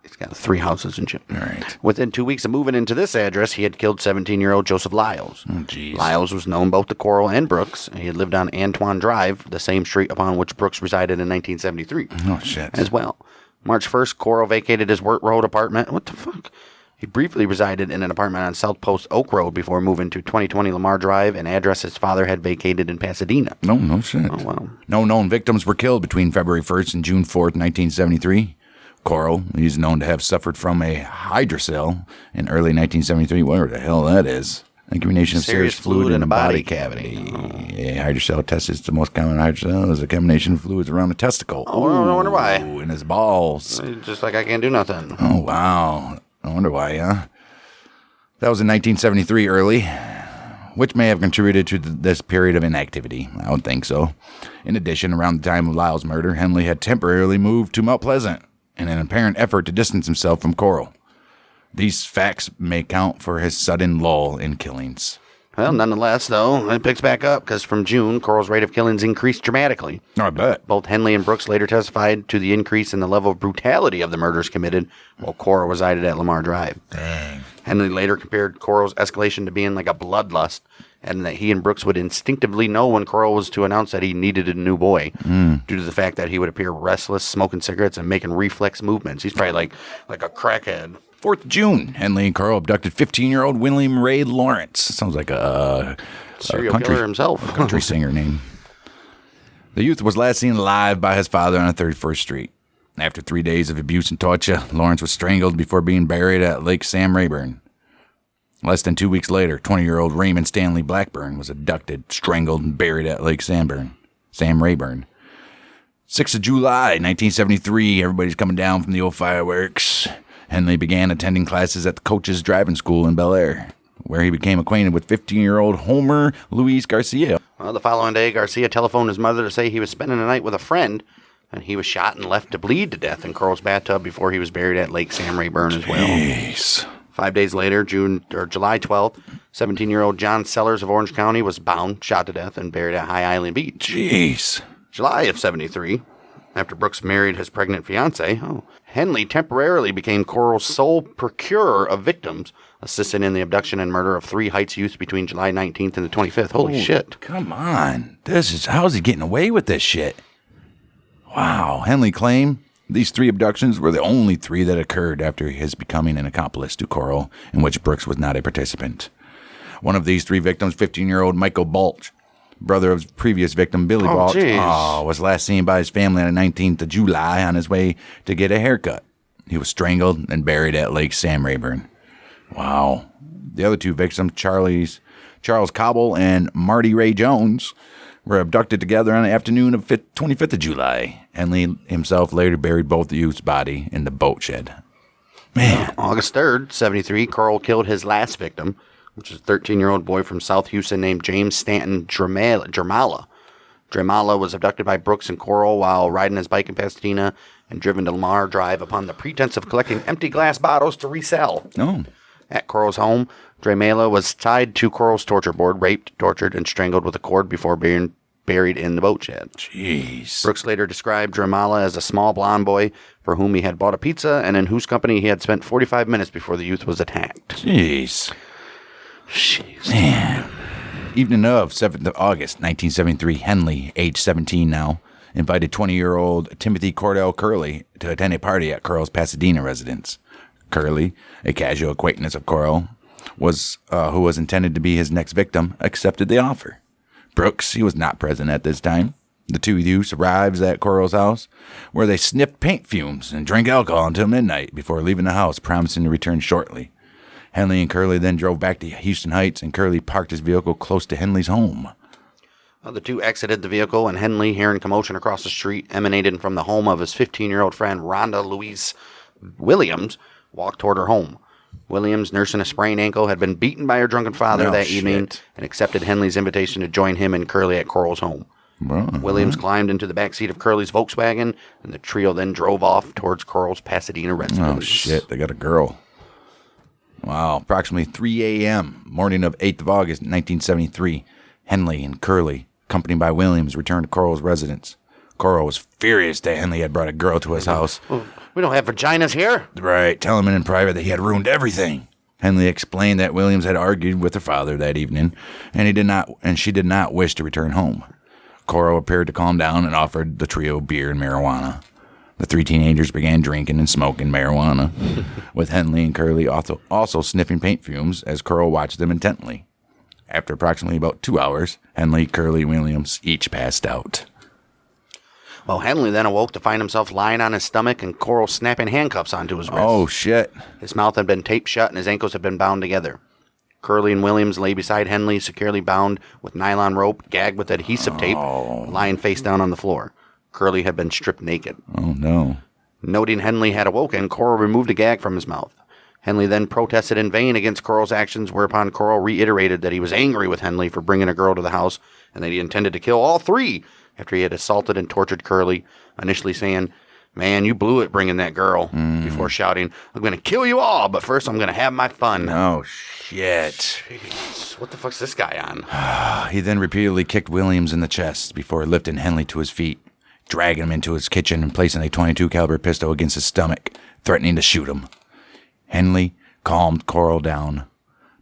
he's got 3 houses and shit. All right. Within 2 weeks of moving into this address, he had killed 17-year-old Joseph Lyles. Oh, jeez. Lyles was known both to Corll and Brooks. He had lived on Antoine Drive, the same street upon which Brooks resided in 1973. Oh, shit. As well. March 1st, Corll vacated his Wirt Road apartment. What the fuck? He briefly resided in an apartment on South Post Oak Road before moving to 2020 Lamar Drive, an address his father had vacated in Pasadena. No shit. Oh, wow. No known victims were killed between February 1st and June 4th, 1973. Corll, he's known to have suffered from a hydrocele in early 1973, whatever the hell that is. Accumulation of serious fluid in the body cavity. Yeah, hydrocele test is the most common hydrocele is a combination of fluids around the testicle. Oh, I wonder why. In his balls. Just like I can't do nothing. Oh, wow. I wonder why, huh? That was in 1973 early, which may have contributed to this period of inactivity. I would think so. In addition, around the time of Lyle's murder, Henley had temporarily moved to Mount Pleasant in an apparent effort to distance himself from Corll. These facts may account for his sudden lull in killings. Well, nonetheless, though, it picks back up because from June, Corll's rate of killings increased dramatically. Oh, I bet. Both Henley and Brooks later testified to the increase in the level of brutality of the murders committed while Corll resided at Lamar Drive. Dang. Henley later compared Corll's escalation to being like a bloodlust, and that he and Brooks would instinctively know when Corll was to announce that he needed a new boy, due to the fact that he would appear restless, smoking cigarettes, and making reflex movements. He's probably like a crackhead. 4th of June, Henley and Corll abducted 15-year-old William Ray Lawrence. Sounds like a Serial killer himself. country singer name. The youth was last seen alive by his father on 31st Street. After 3 days of abuse and torture, Lawrence was strangled before being buried at Lake Sam Rayburn. Less than 2 weeks later, 20-year-old Raymond Stanley Blackburn was abducted, strangled, and buried at Lake Sam Rayburn. 6th of July, 1973, everybody's coming down from the old fireworks. Henley began attending classes at the Coach's Driving School in Bel Air, where he became acquainted with 15-year-old Homer Luis Garcia. Well, the following day, Garcia telephoned his mother to say he was spending the night with a friend, and he was shot and left to bleed to death in Corll's bathtub before he was buried at Lake Sam Rayburn as well. Jeez. 5 days later, July 12th, 17-year-old John Sellers of Orange County was bound, shot to death, and buried at High Island Beach. Jeez. July of 73, after Brooks married his pregnant fiancée, Henley temporarily became Corll's sole procurer of victims, assisting in the abduction and murder of 3 Heights youths between July 19th and the 25th. Holy shit. Come on. How's he getting away with this shit? Wow. Henley claimed these 3 abductions were the only 3 that occurred after his becoming an accomplice to Corll, in which Brooks was not a participant. One of these 3 victims, 15-year-old Michael Balch, brother of previous victim Billy Balch, was last seen by his family on the 19th of July on his way to get a haircut. He was strangled and buried at Lake Sam Rayburn. Wow. The other 2 victims, Charles Cobble and Marty Ray Jones, were abducted together on the afternoon of 25th of July. Henley himself later buried both the youth's body in the boat shed. Man. August 3rd, 73, Corll killed his last victim, which is a 13-year-old boy from South Houston named James Stanton Dramala. Dramala was abducted by Brooks and Corll while riding his bike in Pasadena and driven to Lamar Drive upon the pretense of collecting empty glass bottles to resell. Oh. At Corll's home, Dramala was tied to Corll's torture board, raped, tortured, and strangled with a cord before being buried in the boat shed. Jeez. Brooks later described Dramala as a small blonde boy for whom he had bought a pizza and in whose company he had spent 45 minutes before the youth was attacked. Jeez. Jeez. Man. Evening of 7th of August, 1973, Henley, age 17 now, invited 20-year-old Timothy Cordell Curley to attend a party at Corll's Pasadena residence. Curley, a casual acquaintance of Corll, who was intended to be his next victim, accepted the offer. Brooks, he was not present at this time. The 2 youths arrived at Corll's house, where they sniffed paint fumes and drank alcohol until midnight before leaving the house, promising to return shortly. Henley and Curley then drove back to Houston Heights, and Curley parked his vehicle close to Henley's home. The 2 exited the vehicle, and Henley, hearing commotion across the street emanating from the home of his 15-year-old friend Rhonda Louise Williams, walked toward her home. Williams, nursing a sprained ankle, had been beaten by her drunken father that evening and accepted Henley's invitation to join him and Curly at Corll's home. Williams climbed into the back seat of Curly's Volkswagen, and the trio then drove off towards Corll's Pasadena residence. Oh, shit. They got a girl. Wow. Approximately 3 a.m., morning of 8th of August, 1973, Henley and Curly, accompanied by Williams, returned to Corll's residence. Corll was furious that Henley had brought a girl to his house. We don't have vaginas here. Right, telling him in private that he had ruined everything. Henley explained that Williams had argued with her father that evening, and she did not wish to return home. Corll appeared to calm down and offered the trio beer and marijuana. The three teenagers began drinking and smoking marijuana, with Henley and Curly also sniffing paint fumes as Corll watched them intently. After approximately about 2 hours, Henley, Curly, and Williams each passed out. Well, Henley then awoke to find himself lying on his stomach and Corll snapping handcuffs onto his wrists. Oh, shit. His mouth had been taped shut and his ankles had been bound together. Curly and Williams lay beside Henley, securely bound with nylon rope, gagged with adhesive tape, lying face down on the floor. Curly had been stripped naked. Oh, no. Noting Henley had awoken, Corll removed a gag from his mouth. Henley then protested in vain against Corll's actions, whereupon Corll reiterated that he was angry with Henley for bringing a girl to the house and that he intended to kill all three after he had assaulted and tortured Curly, initially saying, "Man, you blew it bringing that girl," before shouting, "I'm going to kill you all, but first I'm going to have my fun." Oh, shit. Jeez, what the fuck's this guy on? He then repeatedly kicked Williams in the chest before lifting Henley to his feet, dragging him into his kitchen and placing a .22 caliber pistol against his stomach, threatening to shoot him. Henley calmed Corll down,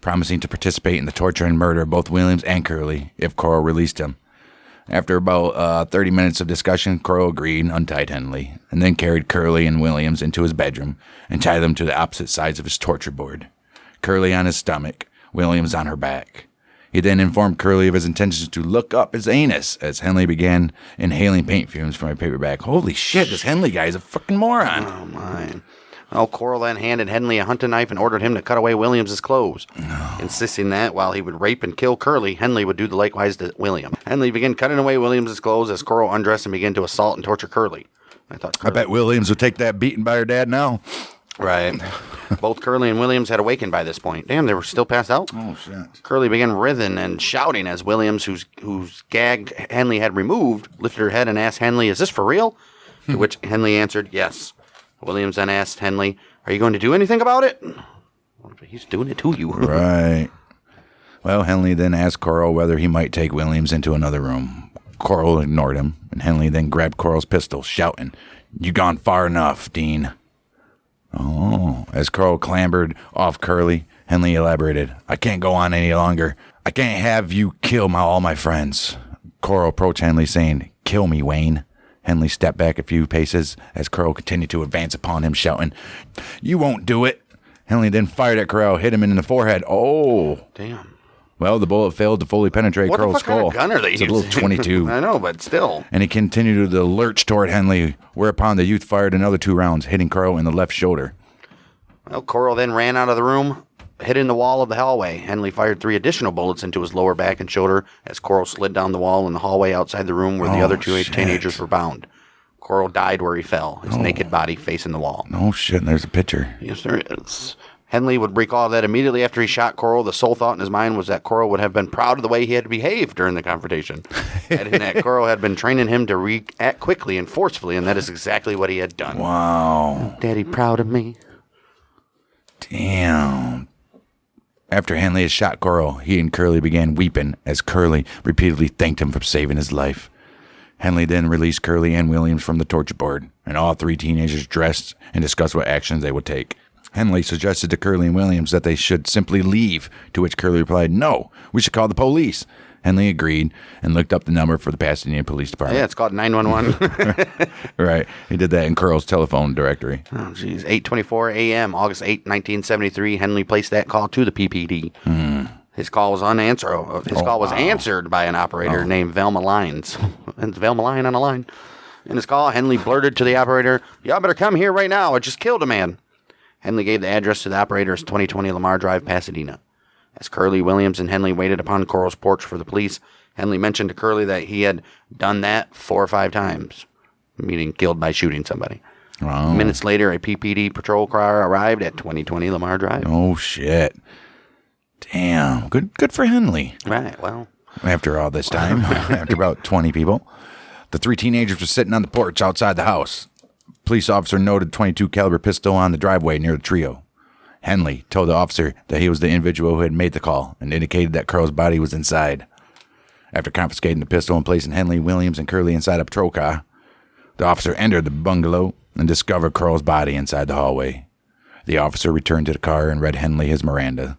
promising to participate in the torture and murder of both Williams and Curly if Corll released him. After about 30 minutes of discussion, Corll agreed and untied Henley, and then carried Curly and Williams into his bedroom and tied them to the opposite sides of his torture board. Curly on his stomach, Williams on her back. He then informed Curly of his intentions to look up his anus as Henley began inhaling paint fumes from a paper bag. Holy shit, this Henley guy is a fucking moron. Oh, my. Well, Corll then handed Henley a hunting knife and ordered him to cut away Williams' clothes, insisting that while he would rape and kill Curly, Henley would do the likewise to William. Henley began cutting away Williams' clothes as Corll undressed and began to assault and torture Curly. I bet Williams would take that beating by her dad now. Right. Both Curly and Williams had awakened by this point. Damn, they were still passed out? Oh, shit. Curly began writhing and shouting as Williams, whose gag Henley had removed, lifted her head and asked Henley, "Is this for real?" To which Henley answered, "Yes." Williams then asked Henley, "Are you going to do anything about it?" He's doing it to you. Right. Well, Henley then asked Corll whether he might take Williams into another room. Corll ignored him, and Henley then grabbed Corll's pistol, shouting, "You gone far enough, Dean." Oh. As Corll clambered off Curly, Henley elaborated, "I can't go on any longer. I can't have you kill all my friends." Corll approached Henley, saying, "Kill me, Wayne." Henley stepped back a few paces as Corll continued to advance upon him, shouting, "You won't do it." Henley then fired at Corll, hit him in the forehead. Oh. Damn. Well, the bullet failed to fully penetrate Corll's skull. What kind of gun are they It's using? a little .22. I know, but still. And he continued to lurch toward Henley, whereupon the youth fired another 2 rounds, hitting Corll in the left shoulder. Well, Corll then ran out of the room, hitting the wall of the hallway. Henley fired 3 additional bullets into his lower back and shoulder as Corll slid down the wall in the hallway outside the room where the other 2 teenagers were bound. Corll died where he fell, his naked body facing the wall. Oh, shit, and there's a picture. Yes, there is. Henley would recall that immediately after he shot Corll, the sole thought in his mind was that Corll would have been proud of the way he had behaved during the confrontation, adding that Corll had been training him to react quickly and forcefully, and that is exactly what he had done. Wow. Daddy proud of me? Damn. After Henley had shot Corll, he and Curly began weeping as Curly repeatedly thanked him for saving his life. Henley then released Curly and Williams from the torture board, and all 3 teenagers dressed and discussed what actions they would take. Henley suggested to Curly and Williams that they should simply leave, to which Curly replied, "No, we should call the police." Henley agreed and looked up the number for the Pasadena Police Department. Yeah, it's called 911. Right. He did that in Corll's telephone directory. Oh, jeez. 8:24 a.m., August 8, 1973, Henley placed that call to the PPD. His call was unanswered. His call was answered by an operator named Velma Lines. And Velma Line on the line. In his call, Henley blurted to the operator, "Y'all better come here right now. I just killed a man." Henley gave the address to the operator as 2020 Lamar Drive, Pasadena. As Curly, Williams, and Henley waited upon Corll's porch for the police, Henley mentioned to Curly that he had done that 4 or 5 times, meaning killed by shooting somebody. Wow. Minutes later, a PPD patrol car arrived at 2020 Lamar Drive. Oh, shit. Damn. Good for Henley. Right, well. After all this time, after about 20 people, the 3 teenagers were sitting on the porch outside the house. Police officer noted 22 caliber pistol on the driveway near the trio. Henley told the officer that he was the individual who had made the call and indicated that Corll's body was inside. After confiscating the pistol and placing Henley, Williams, and Curley inside a patrol car, the officer entered the bungalow and discovered Corll's body inside the hallway. The officer returned to the car and read Henley his Miranda.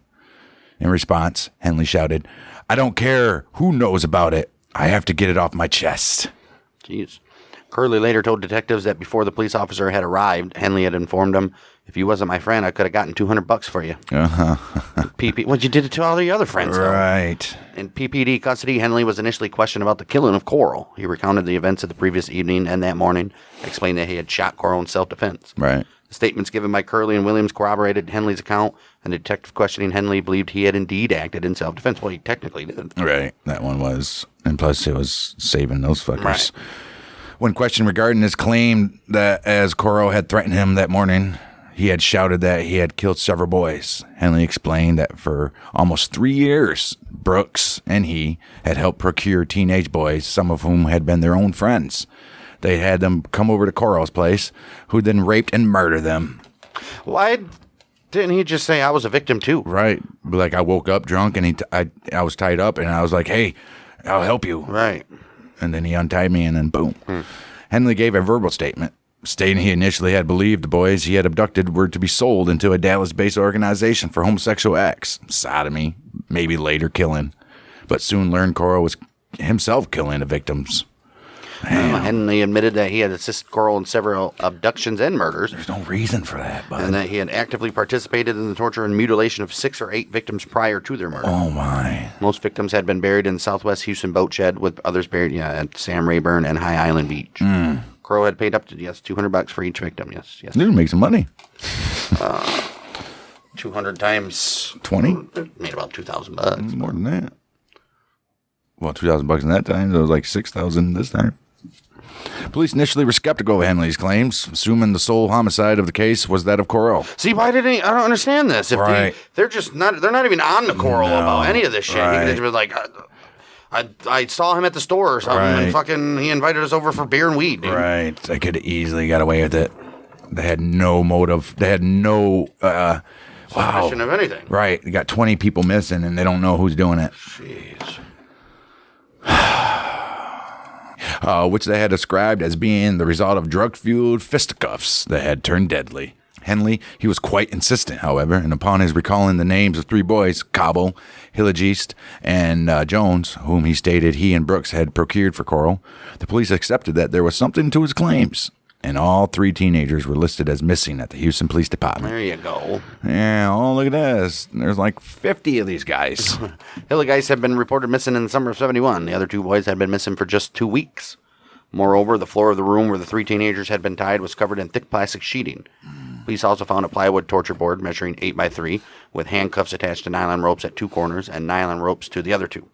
In response, Henley shouted, "I don't care who knows about it. I have to get it off my chest." Jeez. Curley later told detectives that before the police officer had arrived, Henley had informed him, "If you wasn't my friend, I could have gotten $200 for you." Well, you did it to all the other friends, though. Right. In PPD custody, Henley was initially questioned about the killing of Corll. He recounted the events of the previous evening and that morning, explained that he had shot Corll in self-defense. Right. The statements given by Curley and Williams corroborated Henley's account, and the detective questioning Henley believed he had indeed acted in self-defense. Well, he technically did. Right. That one was. And plus, it was saving those fuckers. Right. When questioned regarding his claim that as Corll had threatened him that morning, he had shouted that he had killed several boys, Henley explained that for almost 3 years, Brooks and he had helped procure teenage boys, some of whom had been their own friends. They had them come over to Corll's place, who then raped and murdered them. Why didn't he just say I was a victim too? Right. Like, I woke up drunk and I was tied up and I was like, "Hey, I'll help you." Right. And then he untied me and then boom. Henley gave a verbal statement stating he initially had believed the boys he had abducted were to be sold into a Dallas-based organization for homosexual acts, sodomy, maybe later killing, but soon learned Corll was himself killing the victims. Henley admitted that he had assisted Corll in several abductions and murders. There's no reason for that, bud. And that he had actively participated in the torture and mutilation of 6 or 8 victims prior to their murder. Oh, my. Most victims had been buried in the Southwest Houston boat shed, with others buried at Sam Rayburn and High Island Beach. Corll had paid up to, $200 for each victim. Yes. Dude, make some money. 200 times 20? made about $2,000. More than that. Well, $2,000 in that time. It was like $6,000 this time. Police initially were skeptical of Henley's claims, assuming the sole homicide of the case was that of Corll. See, why didn't he? I don't understand this. If Right. they're just not, they're not even on the Corll about any of this shit. Right. He could just be like, I saw him at the store or something, Right. and fucking he invited us over for beer and weed. Dude. Right. They could have easily got away with it. They had no motive. They had no Suspicion of anything. Right. They got 20 people missing and they don't know who's doing it. Jeez. Which they had described as being the result of drug-fueled fisticuffs that had turned deadly. Henley, he was quite insistent, however, and upon his recalling the names of 3 boys, Cobble, Hilligist, and Jones, whom he stated he and Brooks had procured for Corll, the police accepted that there was something to his claims, and all 3 teenagers were listed as missing at the Houston Police Department. There you go. Yeah, oh, look at this. There's like 50 of these guys. Hilligeist had been reported missing in the summer of 71. The other 2 boys had been missing for just 2 weeks. Moreover, the floor of the room where the 3 teenagers had been tied was covered in thick plastic sheeting. Police also found a plywood torture board measuring 8 by 3 with handcuffs attached to nylon ropes at 2 corners and nylon ropes to the other 2.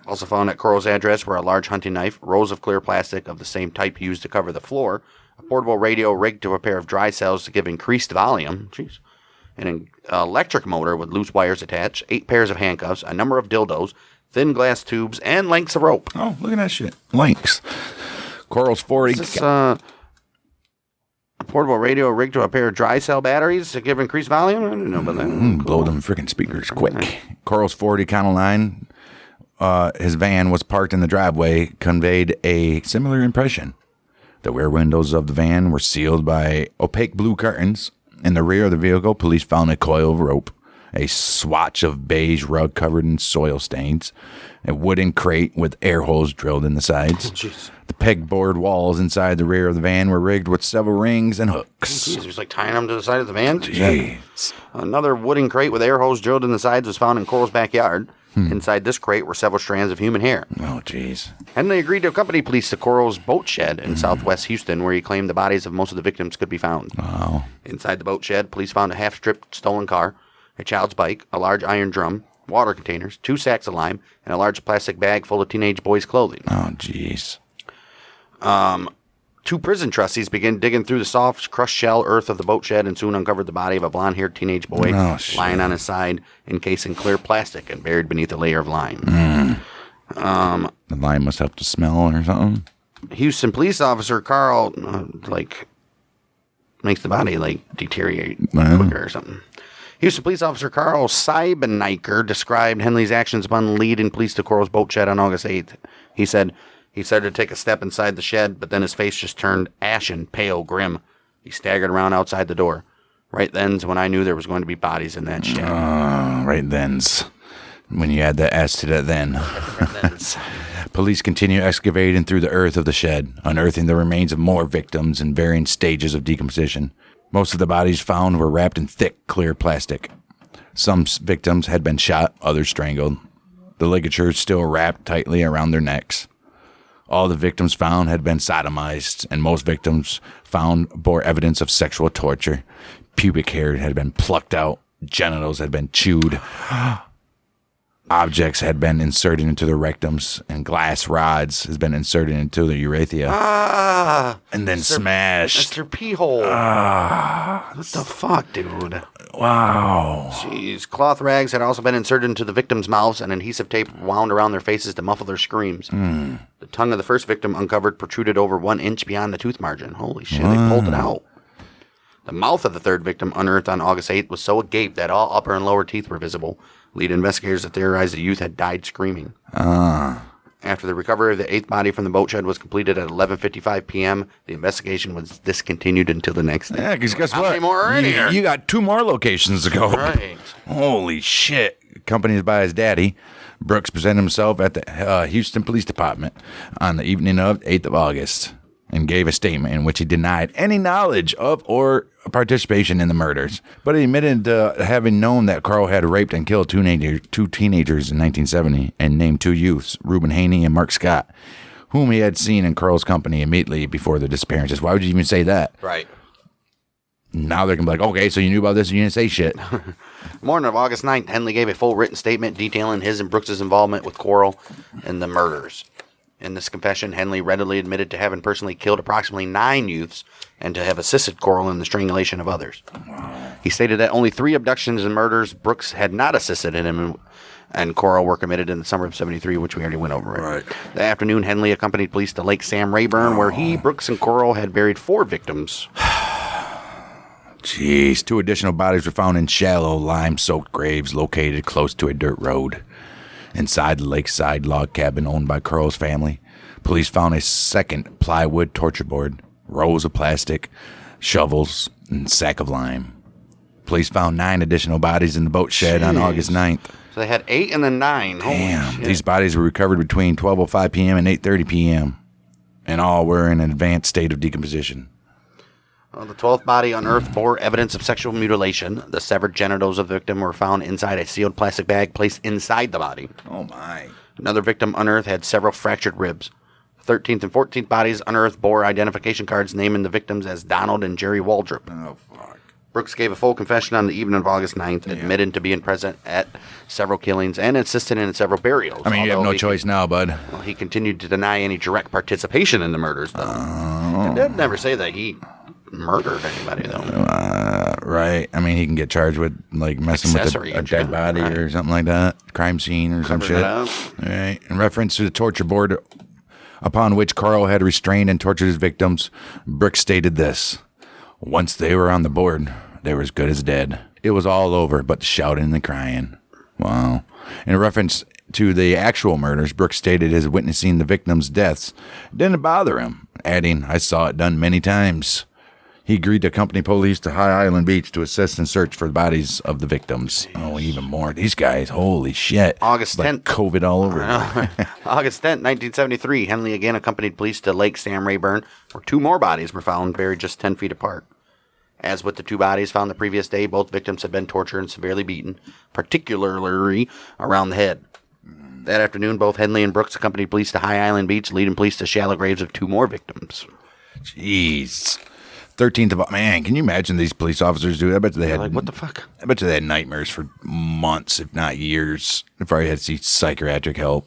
Also found at Corll's address were a large hunting knife, rolls of clear plastic of the same type used to cover the floor, a portable radio rigged to a pair of dry cells to give increased volume, an electric motor with loose wires attached, 8 pairs of handcuffs, a number of dildos, thin glass tubes, and lengths of rope. Oh, look at that shit. Lengths. Corll's 40. Is this a portable radio rigged to a pair of dry cell batteries to give increased volume? I didn't know about that. Blow them freaking speakers quick. Corll's 40 Channel 9, his van was parked in the driveway, conveyed a similar impression. The rear windows of the van were sealed by opaque blue curtains. In the rear of the vehicle, police found a coil of rope, a swatch of beige rug covered in soil stains, a wooden crate with air holes drilled in the sides. The pegboard walls inside the rear of the van were rigged with several rings and hooks. Jeez, he was like tying them to the side of the van? Jeez. Another wooden crate with air holes drilled in the sides was found in Corll's backyard. Inside this crate were several strands of human hair. Oh, jeez. Henley agreed to accompany police to Corll's boat shed in southwest Houston, where he claimed the bodies of most of the victims could be found. Wow. Inside the boat shed, police found a half-stripped stolen car, a child's bike, a large iron drum, water containers, 2 sacks of lime, and a large plastic bag full of teenage boys' clothing. Oh, jeez. 2 Two prison trustees began digging through the soft, crushed shell earth of the boat shed and soon uncovered the body of a blonde-haired teenage boy lying on his side, encased in clear plastic and buried beneath a layer of lime. The lime must help to smell or something. Houston police officer Corll, makes the body, deteriorate quicker or something. Houston police officer Corll Siebenniker described Henley's actions upon leading police to Corll's boat shed on August 8th. He said he started to take a step inside the shed, but then his face just turned ashen, pale, grim. He staggered around outside the door. Right then's when I knew there was going to be bodies in that shed. Right then's. When you add that S to that then. Police continue excavating through the earth of the shed, unearthing the remains of more victims in varying stages of decomposition. Most of the bodies found were wrapped in thick, clear plastic. Some victims had been shot, others strangled. The ligatures still wrapped tightly around their necks. All the victims found had been sodomized, and most victims found bore evidence of sexual torture. Pubic hair had been plucked out. Genitals had been chewed. Objects had been inserted into the rectums, and glass rods has been inserted into the urethra. And then smashed. That's their pee hole. What the fuck, dude? Wow. Jeez. Cloth rags had also been inserted into the victims' mouths and adhesive tape wound around their faces to muffle their screams. The tongue of the first victim uncovered protruded over 1 inch beyond the tooth margin. Holy shit, they pulled it out. The mouth of the third victim, unearthed on August 8th, was so agape that all upper and lower teeth were visible. Lead investigators that theorized the youth had died screaming. After the recovery of the eighth body from the boat shed was completed at 11:55 p.m., the investigation was discontinued until the next day. Yeah, because guess How what? many more are in here? You got 2 more locations to go. Right. Holy shit. Accompanied by his daddy, Brooks presented himself at the Houston Police Department on the evening of 8th of August and gave a statement in which he denied any knowledge of or participation in the murders. But he admitted having known that Corll had raped and killed 2 teenagers in 1970 and named 2 youths, Reuben Haney and Mark Scott, whom he had seen in Corll's company immediately before their disappearances. Why would you even say that? Right. Now they're going to be like, okay, so you knew about this and you didn't say shit. Morning of August 9th, Henley gave a full written statement detailing his and Brooks' involvement with Corll and the murders. In this confession, Henley readily admitted to having personally killed approximately 9 youths and to have assisted Corll in the strangulation of others. He stated that only 3 abductions and murders Brooks had not assisted in him and Corll were committed in the summer of 73, which we already went over. Right. That afternoon, Henley accompanied police to Lake Sam Rayburn, where he, Brooks, and Corll had buried 4 victims. Jeez, 2 additional bodies were found in shallow, lime-soaked graves located close to a dirt road. Inside the lakeside log cabin owned by Corll's family, police found a second plywood torture board, rolls of plastic, shovels, and a sack of lime. Police found 9 additional bodies in the boat shed on August 9th. So they had 8 and then 9. Damn, Holy shit. these bodies were recovered between 12:05 p.m. and 8:30 p.m., and all were in an advanced state of decomposition. The 12th body unearthed bore evidence of sexual mutilation. The severed genitals of the victim were found inside a sealed plastic bag placed inside the body. Oh, my. Another victim unearthed had several fractured ribs. The 13th and 14th bodies unearthed bore identification cards naming the victims as Donald and Jerry Waldrop. Oh, fuck. Brooks gave a full confession on the evening of August 9th, admitting to being present at several killings and assisted in several burials. I mean, you have no choice now, bud. Well, he continued to deny any direct participation in the murders, though. He did never say that he murdered anybody, though. Right. I mean, he can get charged with, like, messing with Accessory a and dead shit. body Right. or something like that. Crime scene or some Covered shit. it up. Right. In reference to the torture board upon which Corll had restrained and tortured his victims, Brooks stated this: once they were on the board, they were as good as dead. It was all over but the shouting and the crying. Wow. In reference to the actual murders, Brooks stated his witnessing the victims' deaths didn't bother him, adding, I saw it done many times. He agreed to accompany police to High Island Beach to assist and search for the bodies of the victims. Oh, even more. These guys, holy shit. August It's 10th. like COVID all over. August 10th, 1973, Henley again accompanied police to Lake Sam Rayburn, where 2 more bodies were found buried just 10 feet apart. As with the 2 bodies found the previous day, both victims had been tortured and severely beaten, particularly around the head. That afternoon, both Henley and Brooks accompanied police to High Island Beach, leading police to shallow graves of 2 more victims. Jeez. 13th of... Man, can you imagine these police officers do? I bet they had... Like, what the fuck? I bet they had nightmares for months, if not years. They probably had to see psychiatric help.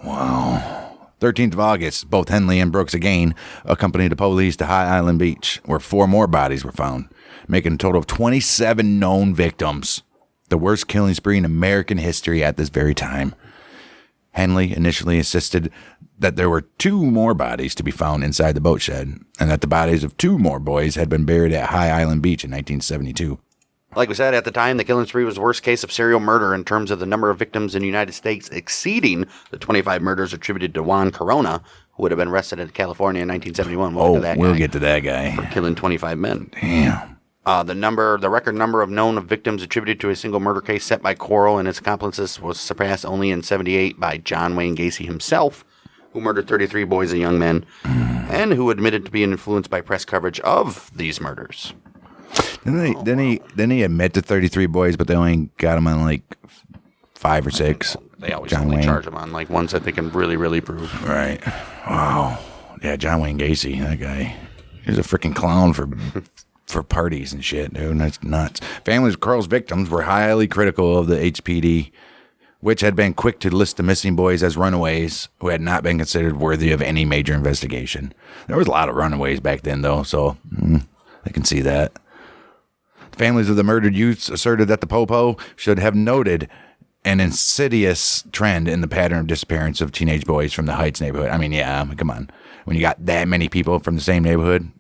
Wow. 13th of August, both Henley and Brooks again accompanied the police to High Island Beach, where 4 more bodies were found, making a total of 27 known victims. The worst killing spree in American history at this very time. Henley initially insisted that there were 2 more bodies to be found inside the boat shed, and that the bodies of 2 more boys had been buried at High Island Beach in 1972. Like we said, at the time, the killing spree was the worst case of serial murder in terms of the number of victims in the United States, exceeding the 25 murders attributed to Juan Corona, who would have been arrested in California in 1971. We'll get to that guy. For killing 25 men. Damn. The record number of known victims attributed to a single murder case set by Corll and its accomplices was surpassed only in 1978 by John Wayne Gacy himself, who murdered 33 boys and young men, and who admitted to being influenced by press coverage of these murders. Didn't he admit to 33 boys, but they only got him on like 5 or 6? They always John only Wayne. charge them on like ones that they can really, really prove. Right. Wow. Yeah, John Wayne Gacy, that guy. He's a freaking clown for parties and shit, dude. That's nuts. Families of Corll's victims were highly critical of the HPD, which had been quick to list the missing boys as runaways who had not been considered worthy of any major investigation. There was a lot of runaways back then, though, so I can see that. Families of the murdered youths asserted that the Popo should have noted an insidious trend in the pattern of disappearance of teenage boys from the Heights neighborhood. I mean, come on. When you got that many people from the same neighborhood.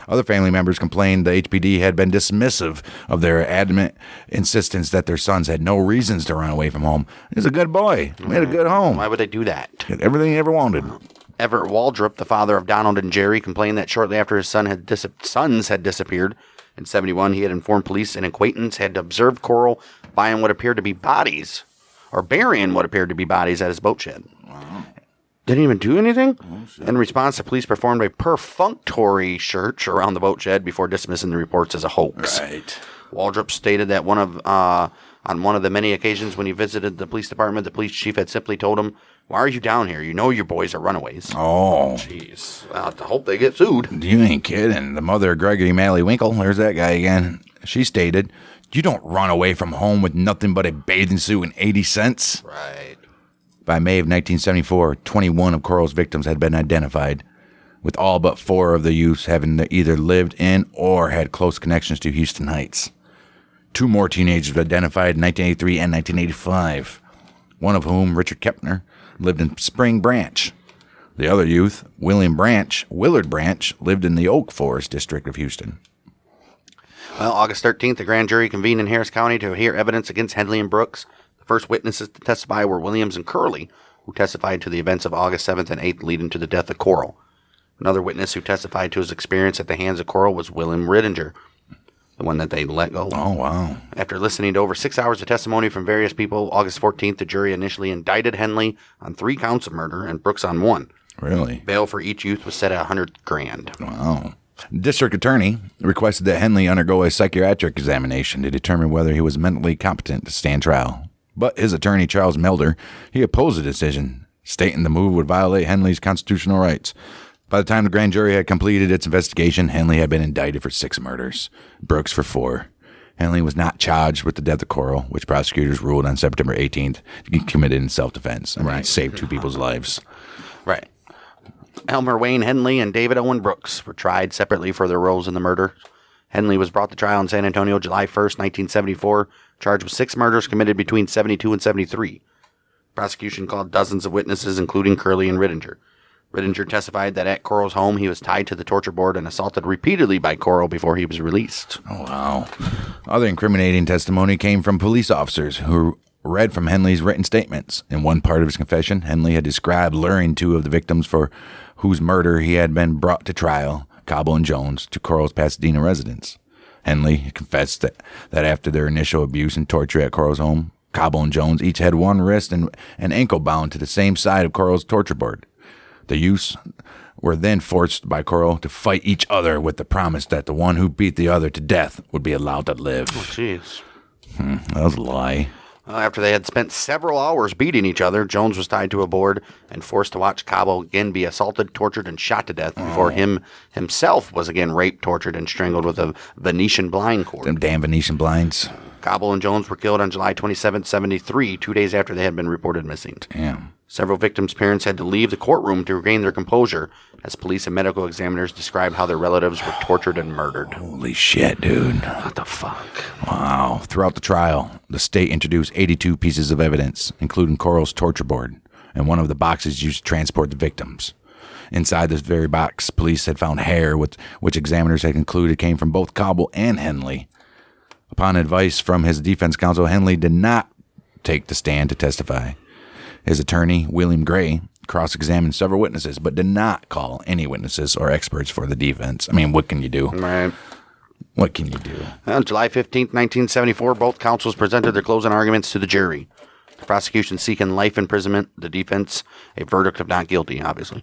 Other family members complained the HPD had been dismissive of their adamant insistence that their sons had no reasons to run away from home. He was a good boy. He had a good home. Why would they do that? Had everything he ever wanted. Everett Waldrop, the father of Donald and Jerry, complained that shortly after his sons had disappeared in 1971, he had informed police an acquaintance had observed Corll burying what appeared to be bodies at his boat shed. Wow. Didn't even do anything? In response, the police performed a perfunctory search around the boat shed before dismissing the reports as a hoax. Right. Waldrop stated that on one of the many occasions when he visited the police department, the police chief had simply told him, "Why are you down here? You know your boys are runaways." Oh. Jeez. I hope they get sued. You ain't kidding. The mother of Gregory Malley Winkle, there's that guy again. She stated, "You don't run away from home with nothing but a bathing suit and 80 cents. Right. By May of 1974, 21 of Corll's victims had been identified, with all but 4 of the youths having either lived in or had close connections to Houston Heights. 2 more teenagers were identified in 1983 and 1985, one of whom, Richard Kepner, lived in Spring Branch. The other youth, Willard Branch, lived in the Oak Forest district of Houston. Well, August 13th, the grand jury convened in Harris County to hear evidence against Henley and Brooks. The first witnesses to testify were Williams and Curley, who testified to the events of August 7th and 8th leading to the death of Corll. Another witness who testified to his experience at the hands of Corll was William Rittinger, the one that they let go. Oh, wow. After listening to over 6 hours of testimony from various people, August 14th, the jury initially indicted Henley on 3 counts of murder and Brooks on 1. Really? Bail for each youth was set at $100,000. Wow. District Attorney requested that Henley undergo a psychiatric examination to determine whether he was mentally competent to stand trial. But his attorney, Charles Melder, he opposed the decision, stating the move would violate Henley's constitutional rights. By the time the grand jury had completed its investigation, Henley had been indicted for 6 murders, Brooks for 4. Henley was not charged with the death of Corll, which prosecutors ruled on September 18th he committed in self-defense. I mean, it saved 2 people's lives. Right. Elmer Wayne Henley and David Owen Brooks were tried separately for their roles in the murder. Henley was brought to trial in San Antonio July 1st, 1974, charged with 6 murders committed between 72 and 73. Prosecution called dozens of witnesses, including Curley and Rittinger. Rittinger testified that at Corll's home he was tied to the torture board and assaulted repeatedly by Corll before he was released. Oh, wow. Other incriminating testimony came from police officers who read from Henley's written statements. In one part of his confession, Henley had described luring 2 of the victims for whose murder he had been brought to trial, Cabo and Jones, to Corll's Pasadena residence. Henley confessed that after their initial abuse and torture at Corll's home, Cabo and Jones each had one wrist and ankle bound to the same side of Corll's torture board. The youths were then forced by Corll to fight each other with the promise that the one who beat the other to death would be allowed to live. Oh, jeez. That was a lie. After they had spent several hours beating each other, Jones was tied to a board and forced to watch Cabo again be assaulted, tortured, and shot to death before himself was again raped, tortured, and strangled with a Venetian blind cord. Them damn Venetian blinds. Cobble and Jones were killed on July 27, 73, 2 days after they had been reported missing. Damn. Several victims' parents had to leave the courtroom to regain their composure as police and medical examiners described how their relatives were tortured and murdered. Holy shit, dude. What the fuck? Wow. Throughout the trial, the state introduced 82 pieces of evidence, including Corll's torture board and one of the boxes used to transport the victims. Inside this very box, police had found hair, which examiners had concluded came from both Cobble and Henley. Upon advice from his defense counsel, Henley did not take the stand to testify. His attorney, William Gray, cross-examined several witnesses, but did not call any witnesses or experts for the defense. I mean, what can you do? Right. What can you do? On July 15, 1974, both counsels presented their closing arguments to the jury. The prosecution seeking life imprisonment, the defense a verdict of not guilty, obviously.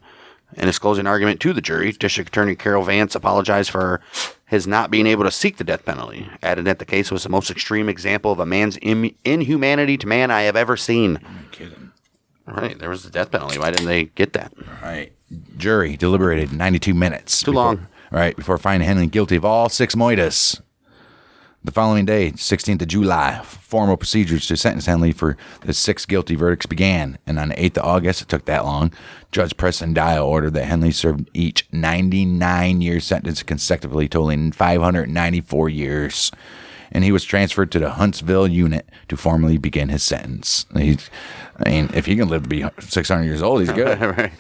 In his closing argument to the jury, District Attorney Carol Vance apologized for his not being able to seek the death penalty, added that the case was the most extreme example of a man's inhumanity to man I have ever seen. You're kidding. Right, there was the death penalty. Why didn't they get that? Right. Jury deliberated 92 minutes. Too long. Right, before finding Henley guilty of all 6 moitas. The following day, 16th of July, formal procedures to sentence Henley for the 6 guilty verdicts began, and on the 8th of August, it took that long, Judge Preston Dial ordered that Henley served each 99-year sentence consecutively, totaling 594 years. And he was transferred to the Huntsville unit to formally begin his sentence. If he can live to be 600 years old, he's good. Right.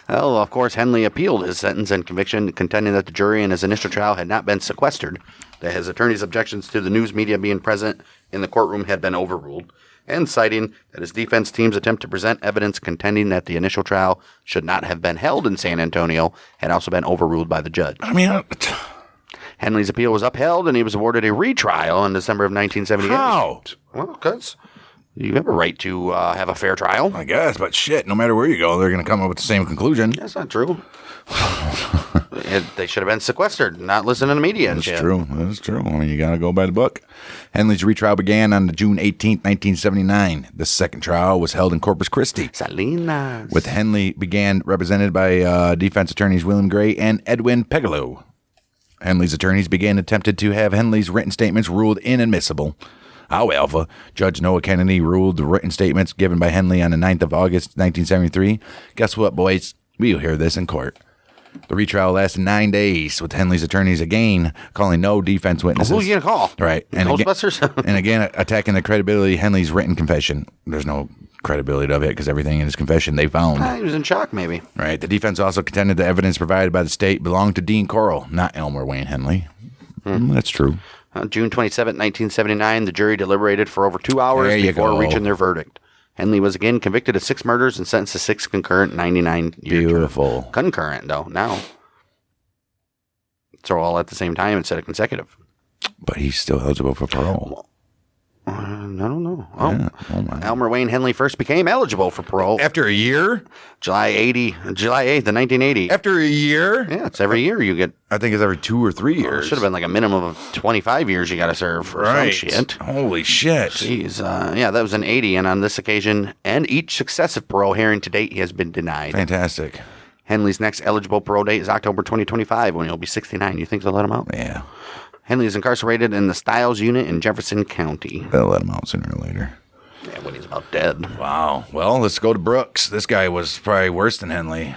Well, of course, Henley appealed his sentence and conviction, contending that the jury in his initial trial had not been sequestered, that his attorney's objections to the news media being present in the courtroom had been overruled, and citing that his defense team's attempt to present evidence contending that the initial trial should not have been held in San Antonio had also been overruled by the judge. I mean, Henley's appeal was upheld, and he was awarded a retrial in December of 1978. how? Well, because you have a right to have a fair trial. I guess, but shit, no matter where you go, they're going to come up with the same conclusion. That's not true. They should have been sequestered, not listen to the media and shit. That's true. That's true. I mean, you got to go by the book. Henley's retrial began on June 18th, 1979. The second trial was held in Corpus Christi. Salinas. With Henley began represented by defense attorneys William Gray and Edwin Pegelow. Henley's attorneys attempted to have Henley's written statements ruled inadmissible. However, Judge Noah Kennedy ruled the written statements given by Henley on the 9th of August, 1973. Guess what, boys? We'll hear this in court. The retrial lasted 9 days, with Henley's attorneys again calling no defense witnesses. Who are you going to call? Right. And Ghostbusters? and again, attacking the credibility of Henley's written confession. There's no credibility of it because everything in his confession they found. He was in shock, maybe. Right. The defense also contended the evidence provided by the state belonged to Dean Corll, not Elmer Wayne Henley. That's true. On June 27, 1979, the jury deliberated for over 2 hours before reaching their verdict. Henley was again convicted of 6 murders and sentenced to 6 concurrent 99-year Beautiful. Concurrent, though, now. So all at the same time instead of consecutive. But he's still eligible for parole. I don't know. Yeah. Oh my. Elmer Wayne Henley first became eligible for parole After a year? July 8th, 1980. After a year? Yeah, it's every year you get. I think it's every 2 or 3 years. It should have been like a minimum of 25 years you got to serve for some shit. Holy shit. Jeez. Yeah, that was in 80, and on this occasion and each successive parole hearing to date, he has been denied. Fantastic. Henley's next eligible parole date is October 2025 when he'll be 69. You think they'll let him out? Yeah. Henley is incarcerated in the Stiles unit in Jefferson County. They'll let him out sooner or later. Yeah, when he's about dead. Wow. Well, let's go to Brooks. This guy was probably worse than Henley.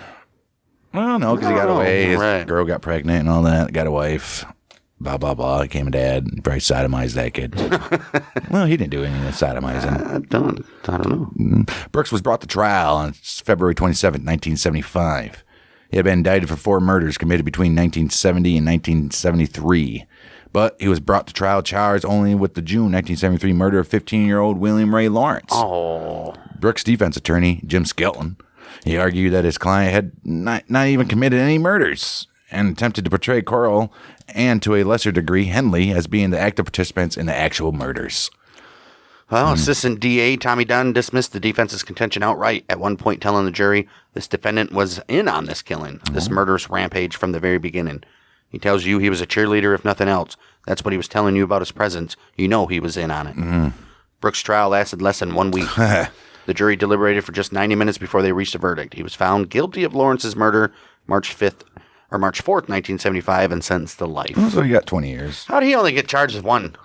Well, no, because he got away. His girl got pregnant and all that. Got a wife. Blah, blah, blah. Became a dad. Probably sodomized that kid. Well, he didn't do anything with sodomizing. I don't know. Brooks was brought to trial on February 27, 1975. He had been indicted for 4 murders committed between 1970 and 1973. But he was brought to trial charged only with the June 1973 murder of 15-year-old William Ray Lawrence. Oh. Brooks' defense attorney, Jim Skelton, he argued that his client had not even committed any murders and attempted to portray Corll and, to a lesser degree, Henley as being the active participants in the actual murders. Well, Assistant DA Tommy Dunn dismissed the defense's contention outright, at one point telling the jury this defendant was in on this killing, this murderous rampage from the very beginning. He tells you he was a cheerleader, if nothing else. That's what he was telling you about his presence. You know he was in on it. Brooks' trial lasted less than 1 week. The jury deliberated for just 90 minutes before they reached a verdict. He was found guilty of Lawrence's murder March 4th, 1975, and sentenced to life. So he got 20 years. How did he only get charged with 1?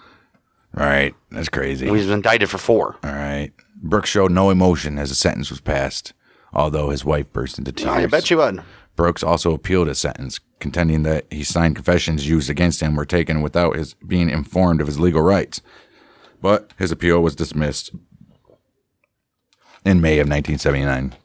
Right. That's crazy. He was indicted for 4. All right. Brooks showed no emotion as the sentence was passed, although his wife burst into tears. I bet you would. Brooks also appealed his sentence, contending that he signed confessions used against him were taken without his being informed of his legal rights. But his appeal was dismissed in May of 1979.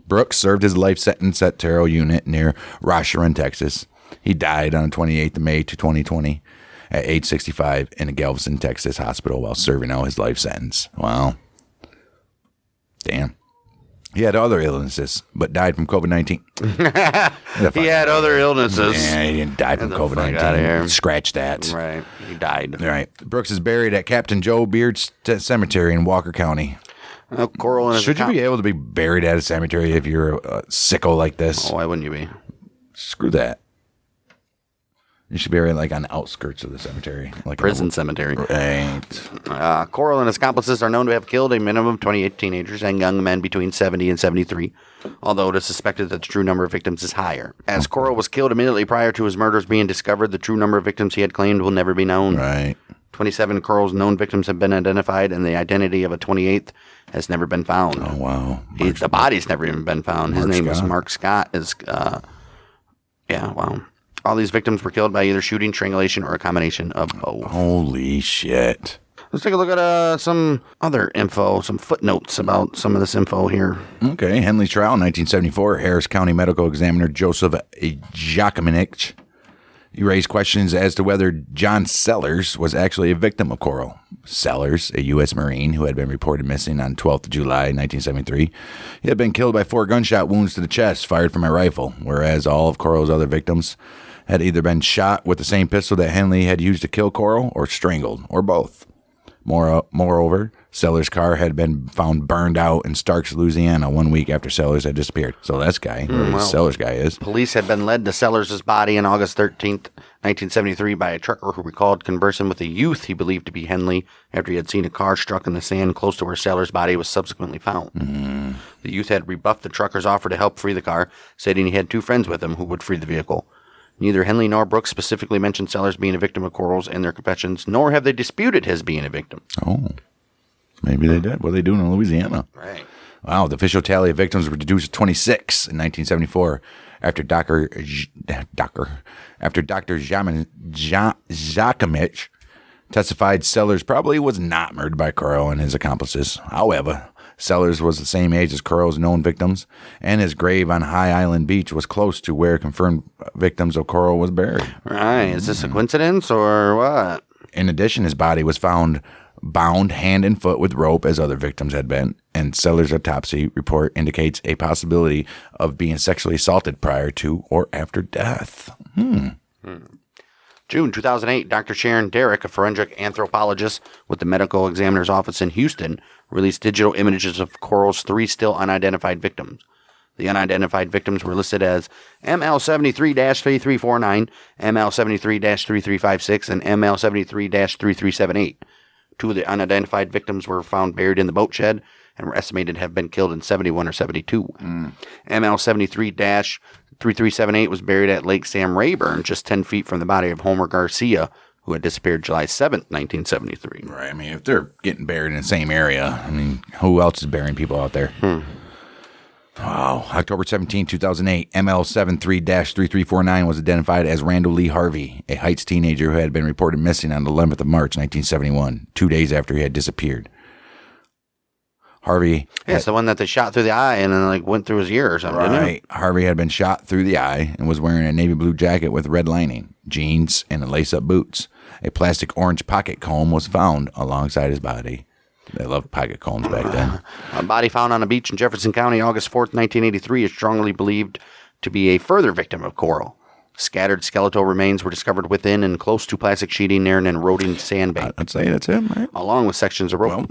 Brooks served his life sentence at Terrell Unit near Rosharon, Texas. He died on the 28th of May 2020 at age 65 in a Galveston, Texas hospital while serving out his life sentence. Wow. Damn. He had other illnesses, but died from COVID-19. He had other illnesses. Yeah, he didn't die from COVID-19. Scratch that. Right. He died. All right. Brooks is buried at Captain Joe Beard Cemetery in Walker County. Corll and Should you be able to be buried at a cemetery if you're a sicko like this? Oh, why wouldn't you be? Screw that. You should be buried like on the outskirts of the cemetery. Like Prison cemetery. Right. Corll and his accomplices are known to have killed a minimum of 28 teenagers and young men between 70 and 73, although it is suspected that the true number of victims is higher. As Corll was killed immediately prior to his murders being discovered, the true number of victims he had claimed will never be known. Right. 27 Corll's known victims have been identified, and the identity of a 28th has never been found. Oh, wow. The body's never even been found. His name was Scott. Mark Scott. Wow. All these victims were killed by either shooting, strangulation, or a combination of both. Holy shit. Let's take a look at some other info, some footnotes about some of this info here. Okay. Henley's trial, 1974. Harris County Medical Examiner Joseph Jakominich. He raised questions as to whether John Sellers was actually a victim of Corll. Sellers, a U.S. Marine who had been reported missing on 12th of July, 1973, he had been killed by 4 gunshot wounds to the chest fired from a rifle, whereas all of Corll's other victims had either been shot with the same pistol that Henley had used to kill Corll or strangled, or both. Moreover, Sellers' car had been found burned out in Starks, Louisiana 1 week after Sellers had disappeared. So that's guy, whoever Sellers guy is. Police had been led to Sellers' body on August 13th, 1973 by a trucker who recalled conversing with a youth he believed to be Henley after he had seen a car struck in the sand close to where Sellers' body was subsequently found. The youth had rebuffed the trucker's offer to help free the car, stating he had 2 friends with him who would free the vehicle. Neither Henley nor Brooks specifically mentioned Sellers being a victim of Corll's in their confessions, nor have they disputed his being a victim. Oh, maybe they did. What are they doing in Louisiana? Right. Wow, the official tally of victims were reduced to 26 in 1974 after Dr. Jakominich testified Sellers probably was not murdered by Corll and his accomplices. However, Sellers was the same age as Corll's known victims, and his grave on High Island Beach was close to where confirmed victims of Corll was buried. Right. Is this a coincidence or what? In addition, his body was found bound hand and foot with rope as other victims had been, and Sellers' autopsy report indicates a possibility of being sexually assaulted prior to or after death. June 2008, Dr. Sharon Derrick, a forensic anthropologist with the Medical Examiner's Office in Houston, released digital images of Corll's 3 still unidentified victims. The unidentified victims were listed as ML73-3349, ML73-3356, and ML73-3378. 2 of the unidentified victims were found buried in the boat shed and were estimated to have been killed in 71 or 72. ML73-3378 was buried at Lake Sam Rayburn, just 10 feet from the body of Homer Garcia, who had disappeared July 7th, 1973. Right. I mean, if they're getting buried in the same area, I mean, who else is burying people out there? Wow. October 17, 2008, ML73-3349 was identified as Randall Lee Harvey, a Heights teenager who had been reported missing on the 11th of March, 1971, 2 days after he had disappeared. Harvey. Yeah, it's the one that they shot through the eye and then went through his ear or something. Didn't Right. Harvey had been shot through the eye and was wearing a navy blue jacket with red lining, jeans, and lace-up boots. A plastic orange pocket comb was found alongside his body. They loved pocket combs back then. A body found on a beach in Jefferson County August 4th, 1983 is strongly believed to be a further victim of Corll. Scattered skeletal remains were discovered within and close to plastic sheeting near an eroding sandbank, I'd say that's him, right? along with sections of rope.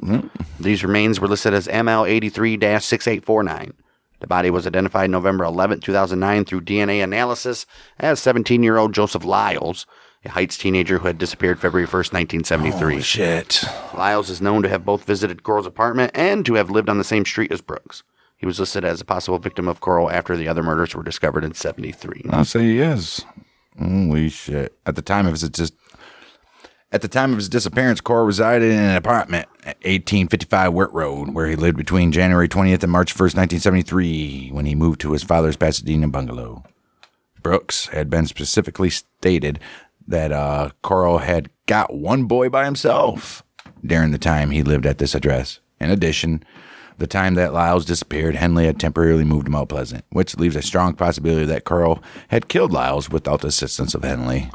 These remains were listed as ML83-6849. The body was identified November 11, 2009 through DNA analysis as 17-year-old Joseph Lyles, a Heights teenager who had disappeared February 1st, 1973. Oh, shit. Lyles is known to have both visited Corll's apartment and to have lived on the same street as Brooks. He was listed as a possible victim of Corll after the other murders were discovered in 73. I'll say he is. Holy shit. At the time, At the time of his disappearance, Corll resided in an apartment at 1855 Wirt Road, where he lived between January 20th and March 1st, 1973, when he moved to his father's Pasadena bungalow. Brooks had been specifically stated that Corll had got one boy by himself during the time he lived at this address. In addition, the time that Lyles disappeared, Henley had temporarily moved to Mount Pleasant, which leaves a strong possibility that Corll had killed Lyles without the assistance of Henley.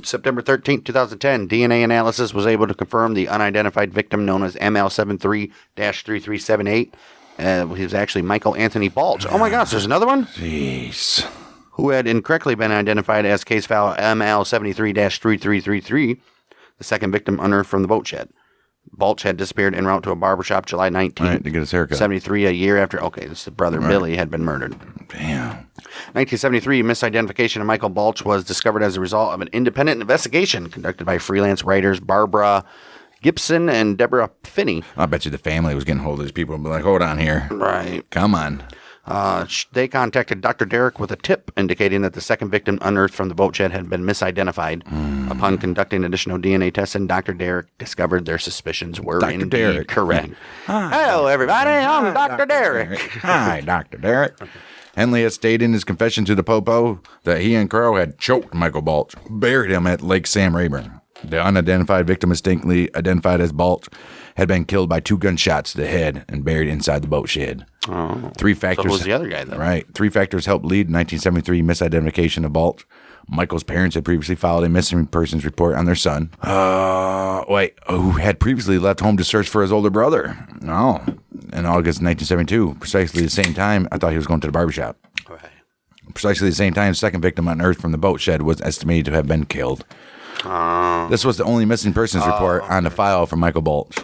September 13th, 2010, DNA analysis was able to confirm the unidentified victim known as ML73-3378. He was actually Michael Anthony Balch. Oh my gosh, there's another one? Jeez. Who had incorrectly been identified as case file ML73-3333, the second victim unearthed from the boat shed. Balch had disappeared en route to a barbershop July 19th. Right, to get his haircut. 73, a year after. Okay, this is brother Billy had been murdered. Damn. 1973, misidentification of Michael Balch was discovered as a result of an independent investigation conducted by freelance writers Barbara Gibson and Deborah Finney. I bet you the family was getting hold of these people and be like, hold on here. Right. Come on. They contacted Dr. Derrick with a tip indicating that the second victim unearthed from the boat shed had been misidentified. Upon conducting additional DNA tests, and Dr. Derrick discovered their suspicions were indeed Derrick. correct. Hello, everybody. I'm Dr. Derrick. Hi, Dr. Derrick. Henley had stated in his confession to the Popo that he and Corll had choked Michael Balch, buried him at Lake Sam Rayburn. The unidentified victim, mistakenly identified as Balch, had been killed by 2 gunshots to the head and buried inside the boat shed. Oh. 3 factors. So who was the other guy, though? Right. 3 factors helped lead 1973 misidentification of Balch. Michael's parents had previously filed a missing persons report on their son. Who had previously left home to search for his older brother. No. In August 1972, precisely the same time, I thought he was going to the barbershop. Right. Precisely the same time, the second victim unearthed from the boat shed was estimated to have been killed. This was the only missing persons report on the file for Michael Balch.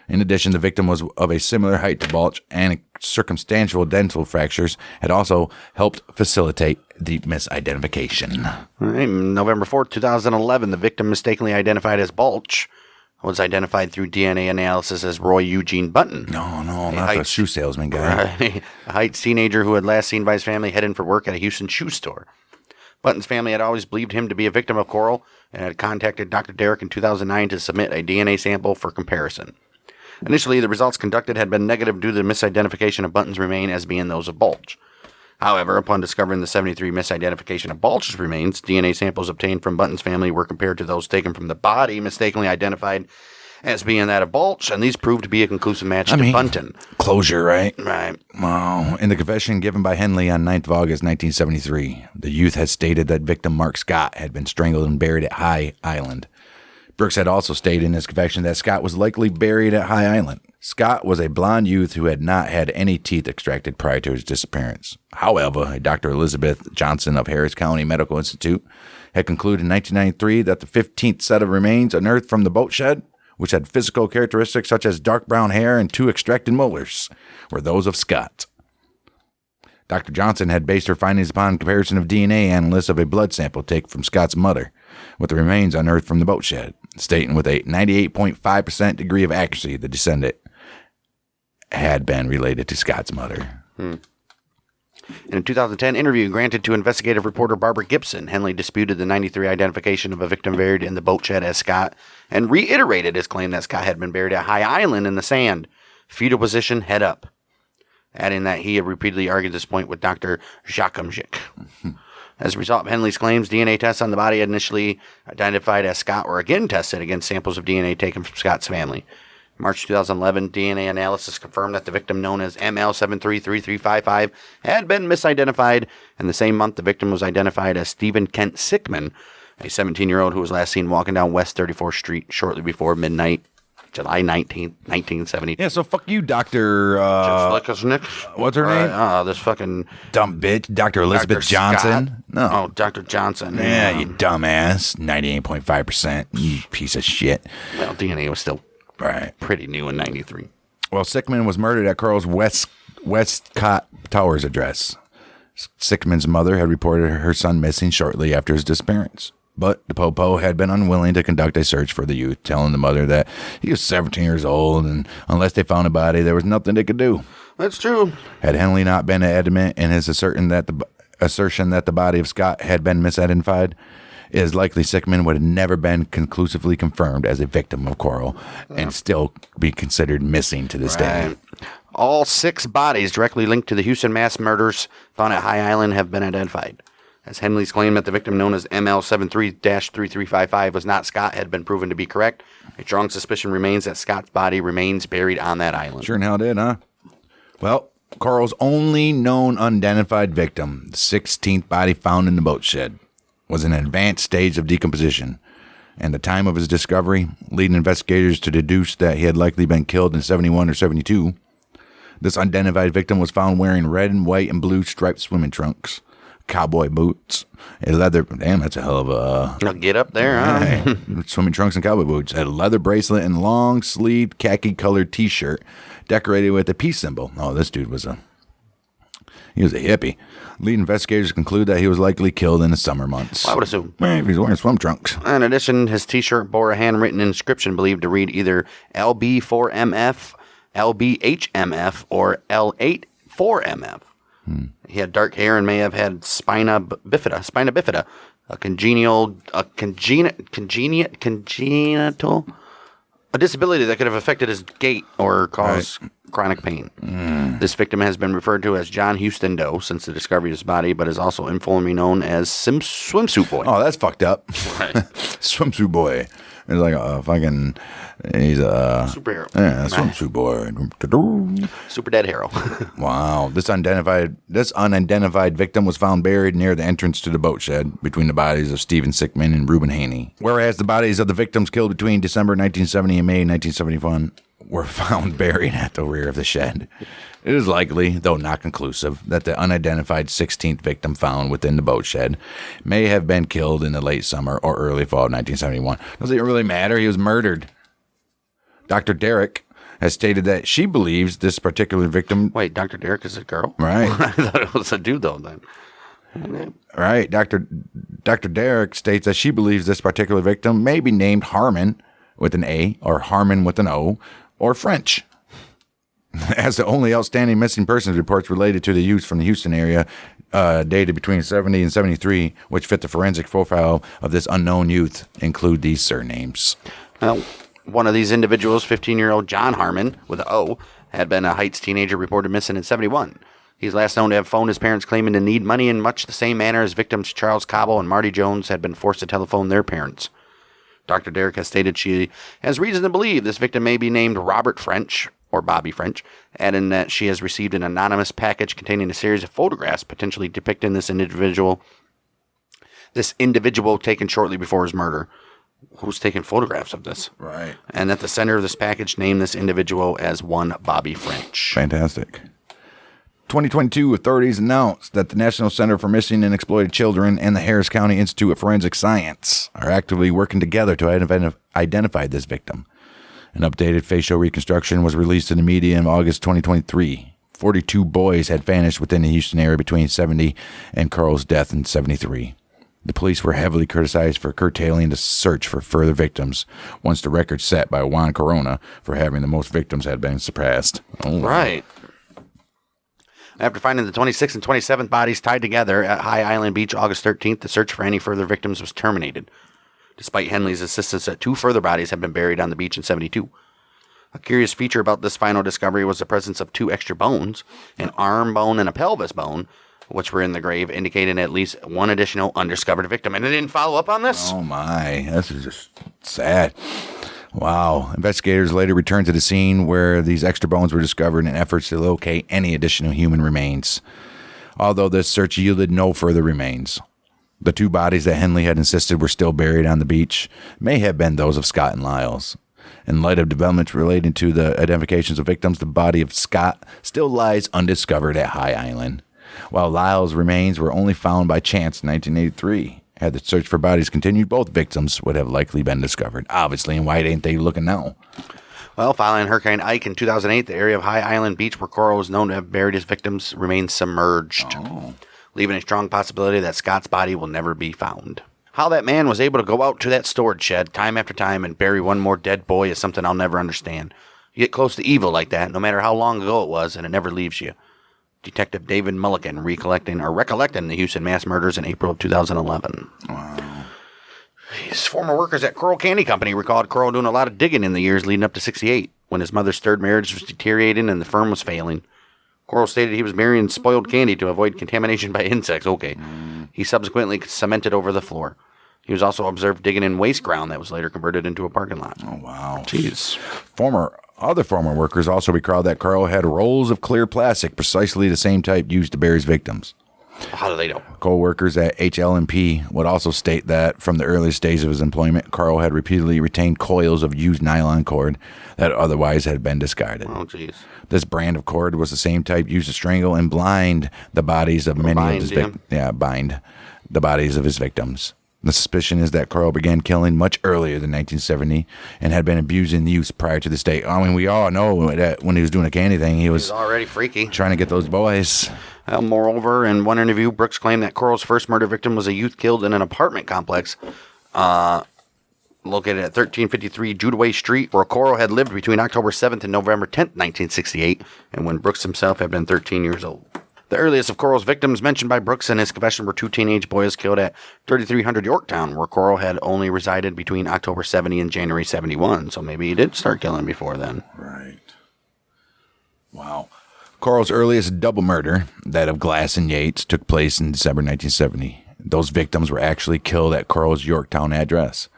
In addition, the victim was of a similar height to Balch, and circumstantial dental fractures had also helped facilitate the misidentification. All right. November 4th, 2011, the victim mistakenly identified as Balch was identified through DNA analysis as Roy Eugene Button. No, not the shoe salesman guy. Right. A Heights teenager who had last seen by his family heading for work at a Houston shoe store. Button's family had always believed him to be a victim of Corll and had contacted Dr. Derrick in 2009 to submit a DNA sample for comparison. Initially, the results conducted had been negative due to the misidentification of Button's remains as being those of Balch. However, upon discovering the 73 misidentification of Balch's remains, DNA samples obtained from Button's family were compared to those taken from the body mistakenly identified as being that of Balch, and these proved to be a conclusive match to Button. Closure, right? Right. Wow. In the confession given by Henley on 9th of August, 1973, the youth had stated that victim Mark Scott had been strangled and buried at High Island. Brooks had also stated in his confession that Scott was likely buried at High Island. Scott was a blond youth who had not had any teeth extracted prior to his disappearance. However, Dr. Elizabeth Johnson of Harris County Medical Institute had concluded in 1993 that the 15th set of remains unearthed from the boat shed, which had physical characteristics such as dark brown hair and 2 extracted molars, were those of Scott. Dr. Johnson had based her findings upon comparison of DNA analysis of a blood sample taken from Scott's mother with the remains unearthed from the boat shed, stating with a 98.5% degree of accuracy the descendant had been related to Scott's mother. In a 2010 interview granted to investigative reporter Barbara Gibson, Henley disputed the 93 identification of a victim buried in the boat shed as Scott and reiterated his claim that Scott had been buried at High Island in the sand, fetal position, head up, adding that he had repeatedly argued this point with Dr. Jakomzik. As a result of Henley's claims, DNA tests on the body initially identified as Scott were again tested against samples of DNA taken from Scott's family. In March 2011, DNA analysis confirmed that the victim known as ML733355 had been misidentified, and the same month the victim was identified as Stephen Kent Sickman, a 17-year-old who was last seen walking down West 34th Street shortly before midnight, July 19th, 1970. Yeah, so fuck you, Dr. What's her name? This fucking dumb bitch, Dr. Elizabeth Dr. Johnson. Scott. No. Oh, Dr. Johnson. Yeah, you dumbass. 98.5%. You piece of shit. Well, DNA was still pretty new in 93. Well, Sickman was murdered at Corll's Westcott Towers address. Sickman's mother had reported her son missing shortly after his disappearance. But the Popo had been unwilling to conduct a search for the youth, telling the mother that he was 17 years old, and unless they found a body, there was nothing they could do. That's true. Had Henley not been adamant in his assertion that the body of Scott had been misidentified, It is likely Sickman would have never been conclusively confirmed as a victim of Corll and still be considered missing to this day. All 6 bodies directly linked to the Houston mass murders found at High Island have been identified. As Henley's claim that the victim known as ML73-3355 was not Scott had been proven to be correct, a strong suspicion remains that Scott's body remains buried on that island. Sure in hell did, huh? Well, Corll's only known unidentified victim, the 16th body found in the boat shed, was in an advanced stage of decomposition. And the time of his discovery, leading investigators to deduce that he had likely been killed in 71 or 72. This unidentified victim was found wearing red and white and blue striped swimming trunks, cowboy boots, a leather... Damn, that's a hell of a... Get up there, huh? Swimming trunks and cowboy boots, a leather bracelet and long-sleeved khaki-colored T-shirt decorated with a peace symbol. Oh, this dude was He was a hippie. Lead investigators conclude that he was likely killed in the summer months. I would assume. If he's wearing swim trunks. In addition, his T-shirt bore a handwritten inscription believed to read either LB4MF, LBHMF, or L84MF. He had dark hair and may have had spina bifida, a disability that could have affected his gait or caused chronic pain. This victim has been referred to as John Houston Doe since the discovery of his body, but is also informally known as Swimsuit Boy. Oh, that's fucked up. Right. Swimsuit Boy. It's like a fucking... He's a... Superhero. Yeah, Swimsuit Boy. Super dead hero. Wow. This unidentified victim was found buried near the entrance to the boat shed between the bodies of Stephen Sickman and Reuben Haney. Whereas the bodies of the victims killed between December 1970 and May 1971 were found buried at the rear of the shed. It is likely, though not conclusive, that the unidentified 16th victim found within the boat shed may have been killed in the late summer or early fall of 1971. Doesn't it really matter? He was murdered. Dr. Derrick has stated that she believes this particular victim... Wait, Dr. Derrick is a girl? Right. I thought it was a dude, though, then. Right. Dr. Derrick states that she believes this particular victim may be named Harmon with an A or Harmon with an O or French. As the only outstanding missing persons reports related to the youth from the Houston area dated between 70 and 73, which fit the forensic profile of this unknown youth, include these surnames. Well, one of these individuals, 15-year-old John Harmon, with an O, had been a Heights teenager reported missing in 71. He's last known to have phoned his parents claiming to need money in much the same manner as victims Charles Cobble and Marty Jones had been forced to telephone their parents. Dr. Derrick has stated she has reason to believe this victim may be named Robert French, or Bobby French, adding that she has received an anonymous package containing a series of photographs potentially depicting this individual taken shortly before his murder. Who's taking photographs of this? Right. And at the center of this package named this individual as one Bobby French. Fantastic. 2022 authorities announced that the National Center for Missing and Exploited Children and the Harris County Institute of Forensic Science are actively working together to identify this victim. An updated facial reconstruction was released in the media in August 2023. 42 boys had vanished within the Houston area between 70 and Corll's death in 73. The police were heavily criticized for curtailing the search for further victims once the record set by Juan Corona for having the most victims had been surpassed. Oh. Right. After finding the 26th and 27th bodies tied together at High Island Beach August 13th, the search for any further victims was terminated, despite Henley's insistence that 2 further bodies had been buried on the beach in 72. A curious feature about this final discovery was the presence of 2 extra bones, an arm bone and a pelvis bone, which were in the grave, indicating at least one additional undiscovered victim. And they didn't follow up on this? Oh, my. This is just sad. Wow. Investigators later returned to the scene where these extra bones were discovered in efforts to locate any additional human remains. Although this search yielded no further remains. The 2 bodies that Henley had insisted were still buried on the beach may have been those of Scott and Lyles. In light of developments relating to the identifications of victims, the body of Scott still lies undiscovered at High Island, while Lyle's remains were only found by chance in 1983. Had the search for bodies continued, both victims would have likely been discovered. Obviously, and why ain't they looking now? Well, following Hurricane Ike in 2008, the area of High Island Beach where Corll was known to have buried his victims remains submerged, leaving a strong possibility that Scott's body will never be found. How that man was able to go out to that storage shed time after time and bury one more dead boy is something I'll never understand. You get close to evil like that, no matter how long ago it was, and it never leaves you. Detective David Mulligan recollecting the Houston mass murders in April of 2011. Wow. His former workers at Corll Candy Company recalled Corll doing a lot of digging in the years leading up to 68, when his mother's third marriage was deteriorating and the firm was failing. Corll stated he was marrying spoiled candy to avoid contamination by insects. Okay. He subsequently cemented over the floor. He was also observed digging in waste ground that was later converted into a parking lot. Oh, wow. Jeez. Other former workers also recalled that Corll had rolls of clear plastic, precisely the same type used to bury his victims. How do they know? Co-workers at HL&P would also state that from the earliest days of his employment, Corll had repeatedly retained coils of used nylon cord that otherwise had been discarded. Oh, jeez. This brand of cord was the same type used to strangle and blind the bodies of many of his victims. Yeah, bind the bodies of his victims. The suspicion is that Corll began killing much earlier than 1970 and had been abusing the youth prior to this date. I mean, we all know that when he was doing a candy thing, he was already freaky. Trying to get those boys. Moreover, in one interview, Brooks claimed that Corll's first murder victim was a youth killed in an apartment complex located at 1353 Judaway Street, where Corll had lived between October 7th and November 10th, 1968, and when Brooks himself had been 13 years old. The earliest of Corll's victims mentioned by Brooks in his confession were two teenage boys killed at 3300 Yorktown, where Corll had only resided between October 70 and January 71, so maybe he did start killing before then. Right. Wow. Corll's earliest double murder, that of Glass and Yates, took place in December 1970. Those victims were actually killed at Corll's Yorktown address.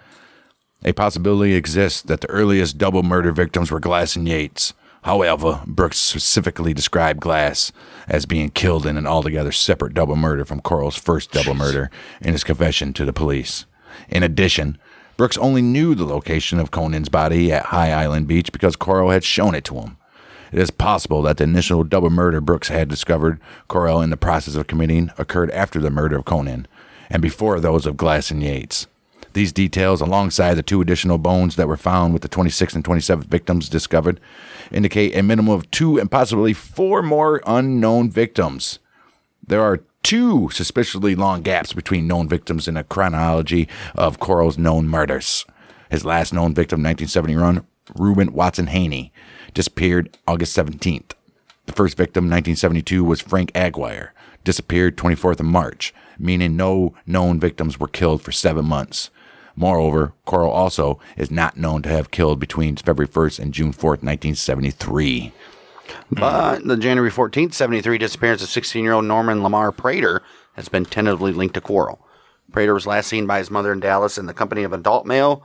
A possibility exists that the earliest double murder victims were Glass and Yates. However, Brooks specifically described Glass as being killed in an altogether separate double murder from Corll's first double murder in his confession to the police. In addition, Brooks only knew the location of Conan's body at High Island Beach because Corll had shown it to him. It is possible that the initial double murder Brooks had discovered Corll in the process of committing occurred after the murder of Conan and before those of Glass and Yates. These details, alongside the two additional bones that were found with the 26th and 27th victims discovered, indicate a minimum of 2 and possibly 4 more unknown victims. There are 2 suspiciously long gaps between known victims in a chronology of Corll's known murders. His last known victim, 1971, Reuben Watson Haney, disappeared August 17th. The first victim, 1972, was Frank Aguirre, disappeared 24th of March, meaning no known victims were killed for 7 months. Moreover, Corll also is not known to have killed between February 1st and June 4th, 1973. But the January 14th, 73 disappearance of 16-year-old Norman Lamar Prater has been tentatively linked to Corll. Prater was last seen by his mother in Dallas in the company of adult male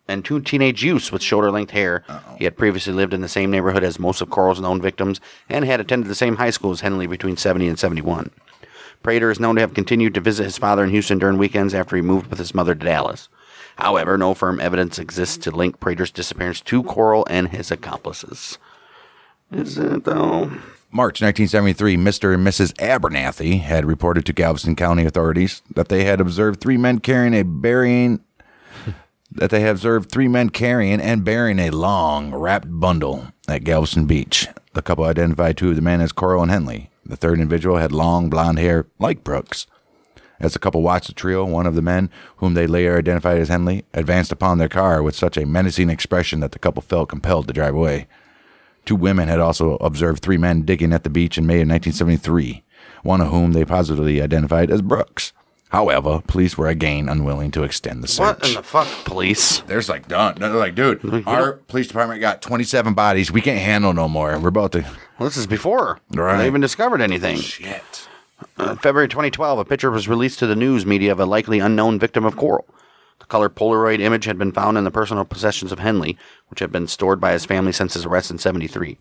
and 2 teenage youths with shoulder-length hair. He had previously lived in the same neighborhood as most of Corll's known victims and had attended the same high school as Henley between 70 and 71. Prater is known to have continued to visit his father in Houston during weekends after he moved with his mother to Dallas. However, no firm evidence exists to link Prater's disappearance to Corll and his accomplices. Is it, though? March 1973, Mr. and Mrs. Abernathy had reported to Galveston County authorities that they had observed 3 men carrying and burying a long, wrapped bundle at Galveston Beach. The couple identified 2 of the men as Corll and Henley. The third individual had long blonde hair, like Brooks. As the couple watched the trio, one of the men, whom they later identified as Henley, advanced upon their car with such a menacing expression that the couple felt compelled to drive away. 2 women had also observed 3 men digging at the beach in May of 1973, one of whom they positively identified as Brooks. However, police were again unwilling to extend the search. What in the fuck, police? They're like, dude, our police department got 27 bodies. We can't handle no more. We're about to... Well, this is before Right. they even discovered anything. Shit. February 2012, a picture was released to the news media of a likely unknown victim of Corll. The color Polaroid image had been found in the personal possessions of Henley, which had been stored by his family since his arrest in 73.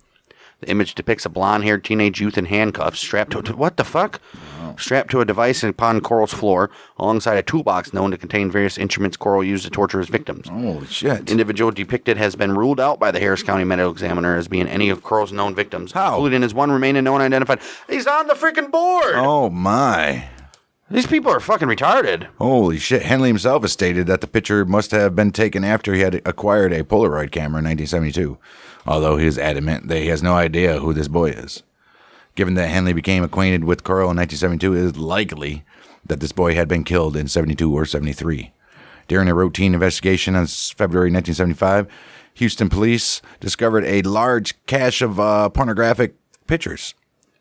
The image depicts a blonde-haired teenage youth in handcuffs strapped to... What the fuck? Wow. Strapped to a device upon Corll's floor, alongside a toolbox known to contain various instruments Corll used to torture his victims. Holy shit. The individual depicted has been ruled out by the Harris County Medical Examiner as being any of Corll's known victims. How? Including his one remaining known identified... He's on the freaking board! Oh, my. These people are fucking retarded. Holy shit. Henley himself has stated that the picture must have been taken after he had acquired a Polaroid camera in 1972, although he is adamant that he has no idea who this boy is. Given that Henley became acquainted with Corll in 1972, it is likely that this boy had been killed in 72 or 73. During a routine investigation on February 1975, Houston police discovered a large cache of pornographic pictures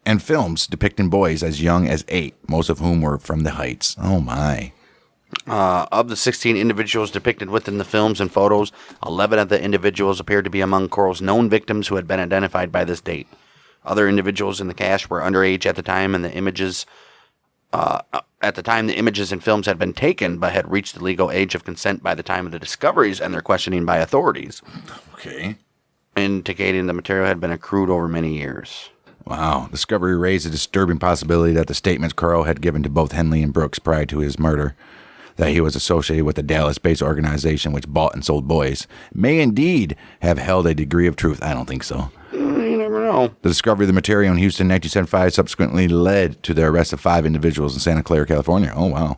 and films depicting boys as young as 8, most of whom were from the Heights. Oh, my. Of the 16 individuals depicted within the films and photos, 11 of the individuals appeared to be among Corll's known victims who had been identified by this date. Other individuals in the cast were underage at the time, and the images and films had been taken, but had reached the legal age of consent by the time of the discoveries and their questioning by authorities. Okay. Indicating the material had been accrued over many years. Wow. Discovery raised a disturbing possibility that the statements Corll had given to both Henley and Brooks prior to his murder, that he was associated with a Dallas-based organization which bought and sold boys, may indeed have held a degree of truth. I don't think so. You never know. The discovery of the material in Houston in 1975 subsequently led to the arrest of 5 individuals in Santa Clara, California. Oh, wow.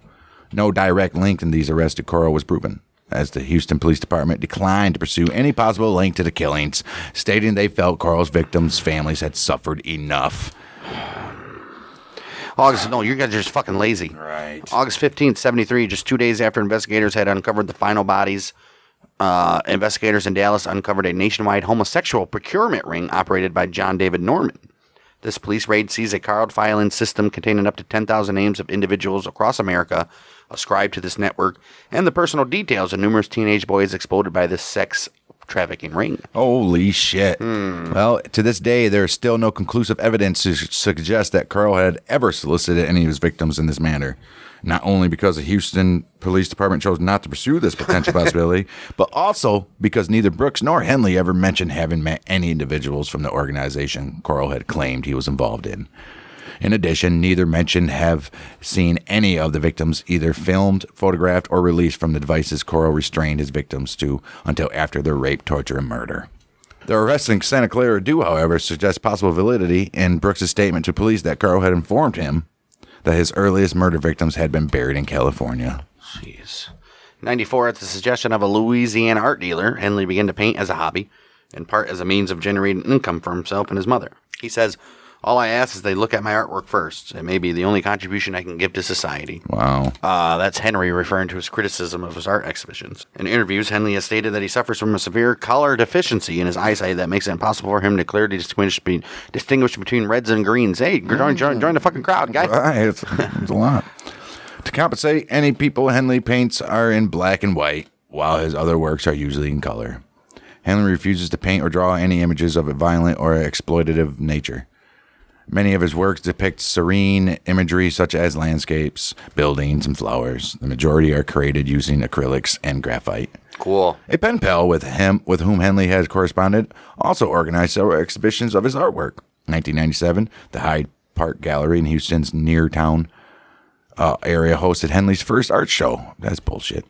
No direct link in these arrests to Corll was proven, as the Houston Police Department declined to pursue any possible link to the killings, stating they felt Corll's victims' families had suffered enough. No, you guys are just fucking lazy. Right. August 15th, 73, just 2 days after investigators had uncovered the final bodies, investigators in Dallas uncovered a nationwide homosexual procurement ring operated by John David Norman. This police raid seized a card filing system containing up to 10,000 names of individuals across America ascribed to this network and the personal details of numerous teenage boys exploited by this sex trafficking ring. Holy shit. Well, to this day, there is still no conclusive evidence to suggest that Corll had ever solicited any of his victims in this manner. Not only because the Houston Police Department chose not to pursue this potential possibility, but also because neither Brooks nor Henley ever mentioned having met any individuals from the organization Corll had claimed he was involved in. In addition, neither mentioned have seen any of the victims either filmed, photographed, or released from the devices Corll restrained his victims to until after their rape, torture, and murder. The arrests in Santa Clara do, however, suggest possible validity in Brooks' statement to police that Corll had informed him that his earliest murder victims had been buried in California. Jeez. 94, at the suggestion of a Louisiana art dealer, Henley began to paint as a hobby, in part as a means of generating income for himself and his mother. He says, "All I ask is they look at my artwork first. It may be the only contribution I can give to society." Wow. That's Henry referring to his criticism of his art exhibitions. In interviews, Henley has stated that he suffers from a severe color deficiency in his eyesight that makes it impossible for him to clearly distinguish between reds and greens. Hey, join the fucking crowd, guy. Right, it's a lot. To compensate, any people Henley paints are in black and white, while his other works are usually in color. Henley refuses to paint or draw any images of a violent or exploitative nature. Many of his works depict serene imagery such as landscapes, buildings, and flowers. The majority are created using acrylics and graphite. Cool. A pen pal with whom Henley has corresponded also organized several exhibitions of his artwork. In 1997, the Hyde Park Gallery in Houston's near-town area hosted Henley's first art show. That's bullshit.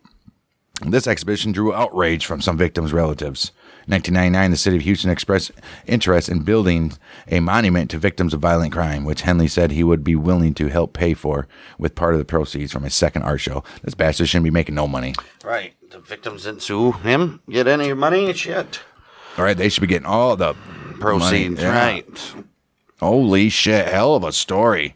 This exhibition drew outrage from some victims' relatives. In 1999, the city of Houston expressed interest in building a monument to victims of violent crime, which Henley said he would be willing to help pay for with part of the proceeds from his second art show. This bastard shouldn't be making no money. Right. The victims didn't sue him, get any money? Shit. All right, they should be getting all the Proceeds, money. Yeah. right. Holy shit, hell of a story.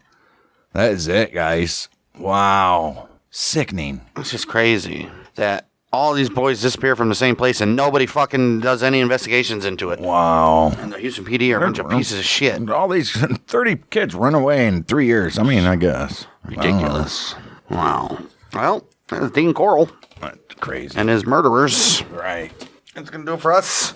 That is it, guys. Wow. Sickening. It's just crazy that all these boys disappear from the same place and nobody fucking does any investigations into it. Wow. And the Houston PD are a bunch of pieces of shit. All these 30 kids run away in 3 years. I mean, I guess. Ridiculous. Wow. Well, that's Dean Corll That's crazy. and his murderers. Right. That's going to do it for us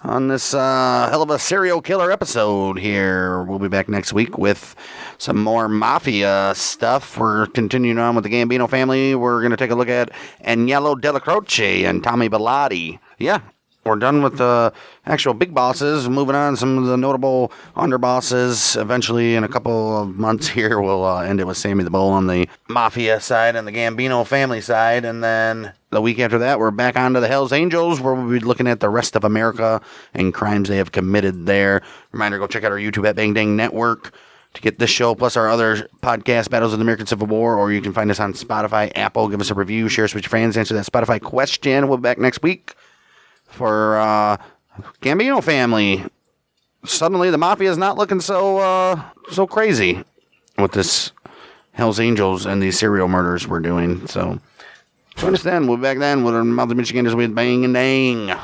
on this hell of a serial killer episode here. We'll be back next week with some more mafia stuff. We're continuing on with the Gambino family. We're going to take a look at Agnello Della Croce and Tommy Bilotti. Yeah, we're done with the actual big bosses. Moving on, some of the notable underbosses. Eventually, in a couple of months here, we'll end it with Sammy the Bull on the mafia side and the Gambino family side. And then the week after that, we're back onto the Hells Angels, where we'll be looking at the rest of America and crimes they have committed there. Reminder, go check out our YouTube at Bang Dang Network to get this show, plus our other podcast, Battles of the American Civil War, or you can find us on Spotify, Apple. Give us a review, share us with your friends, answer that Spotify question. We'll be back next week for Gambino family. Suddenly, the mafia is not looking so crazy with this Hells Angels and these serial murders we're doing. So, join us then. We'll be back then with our Mouth of Michiganders with Bang and Dang.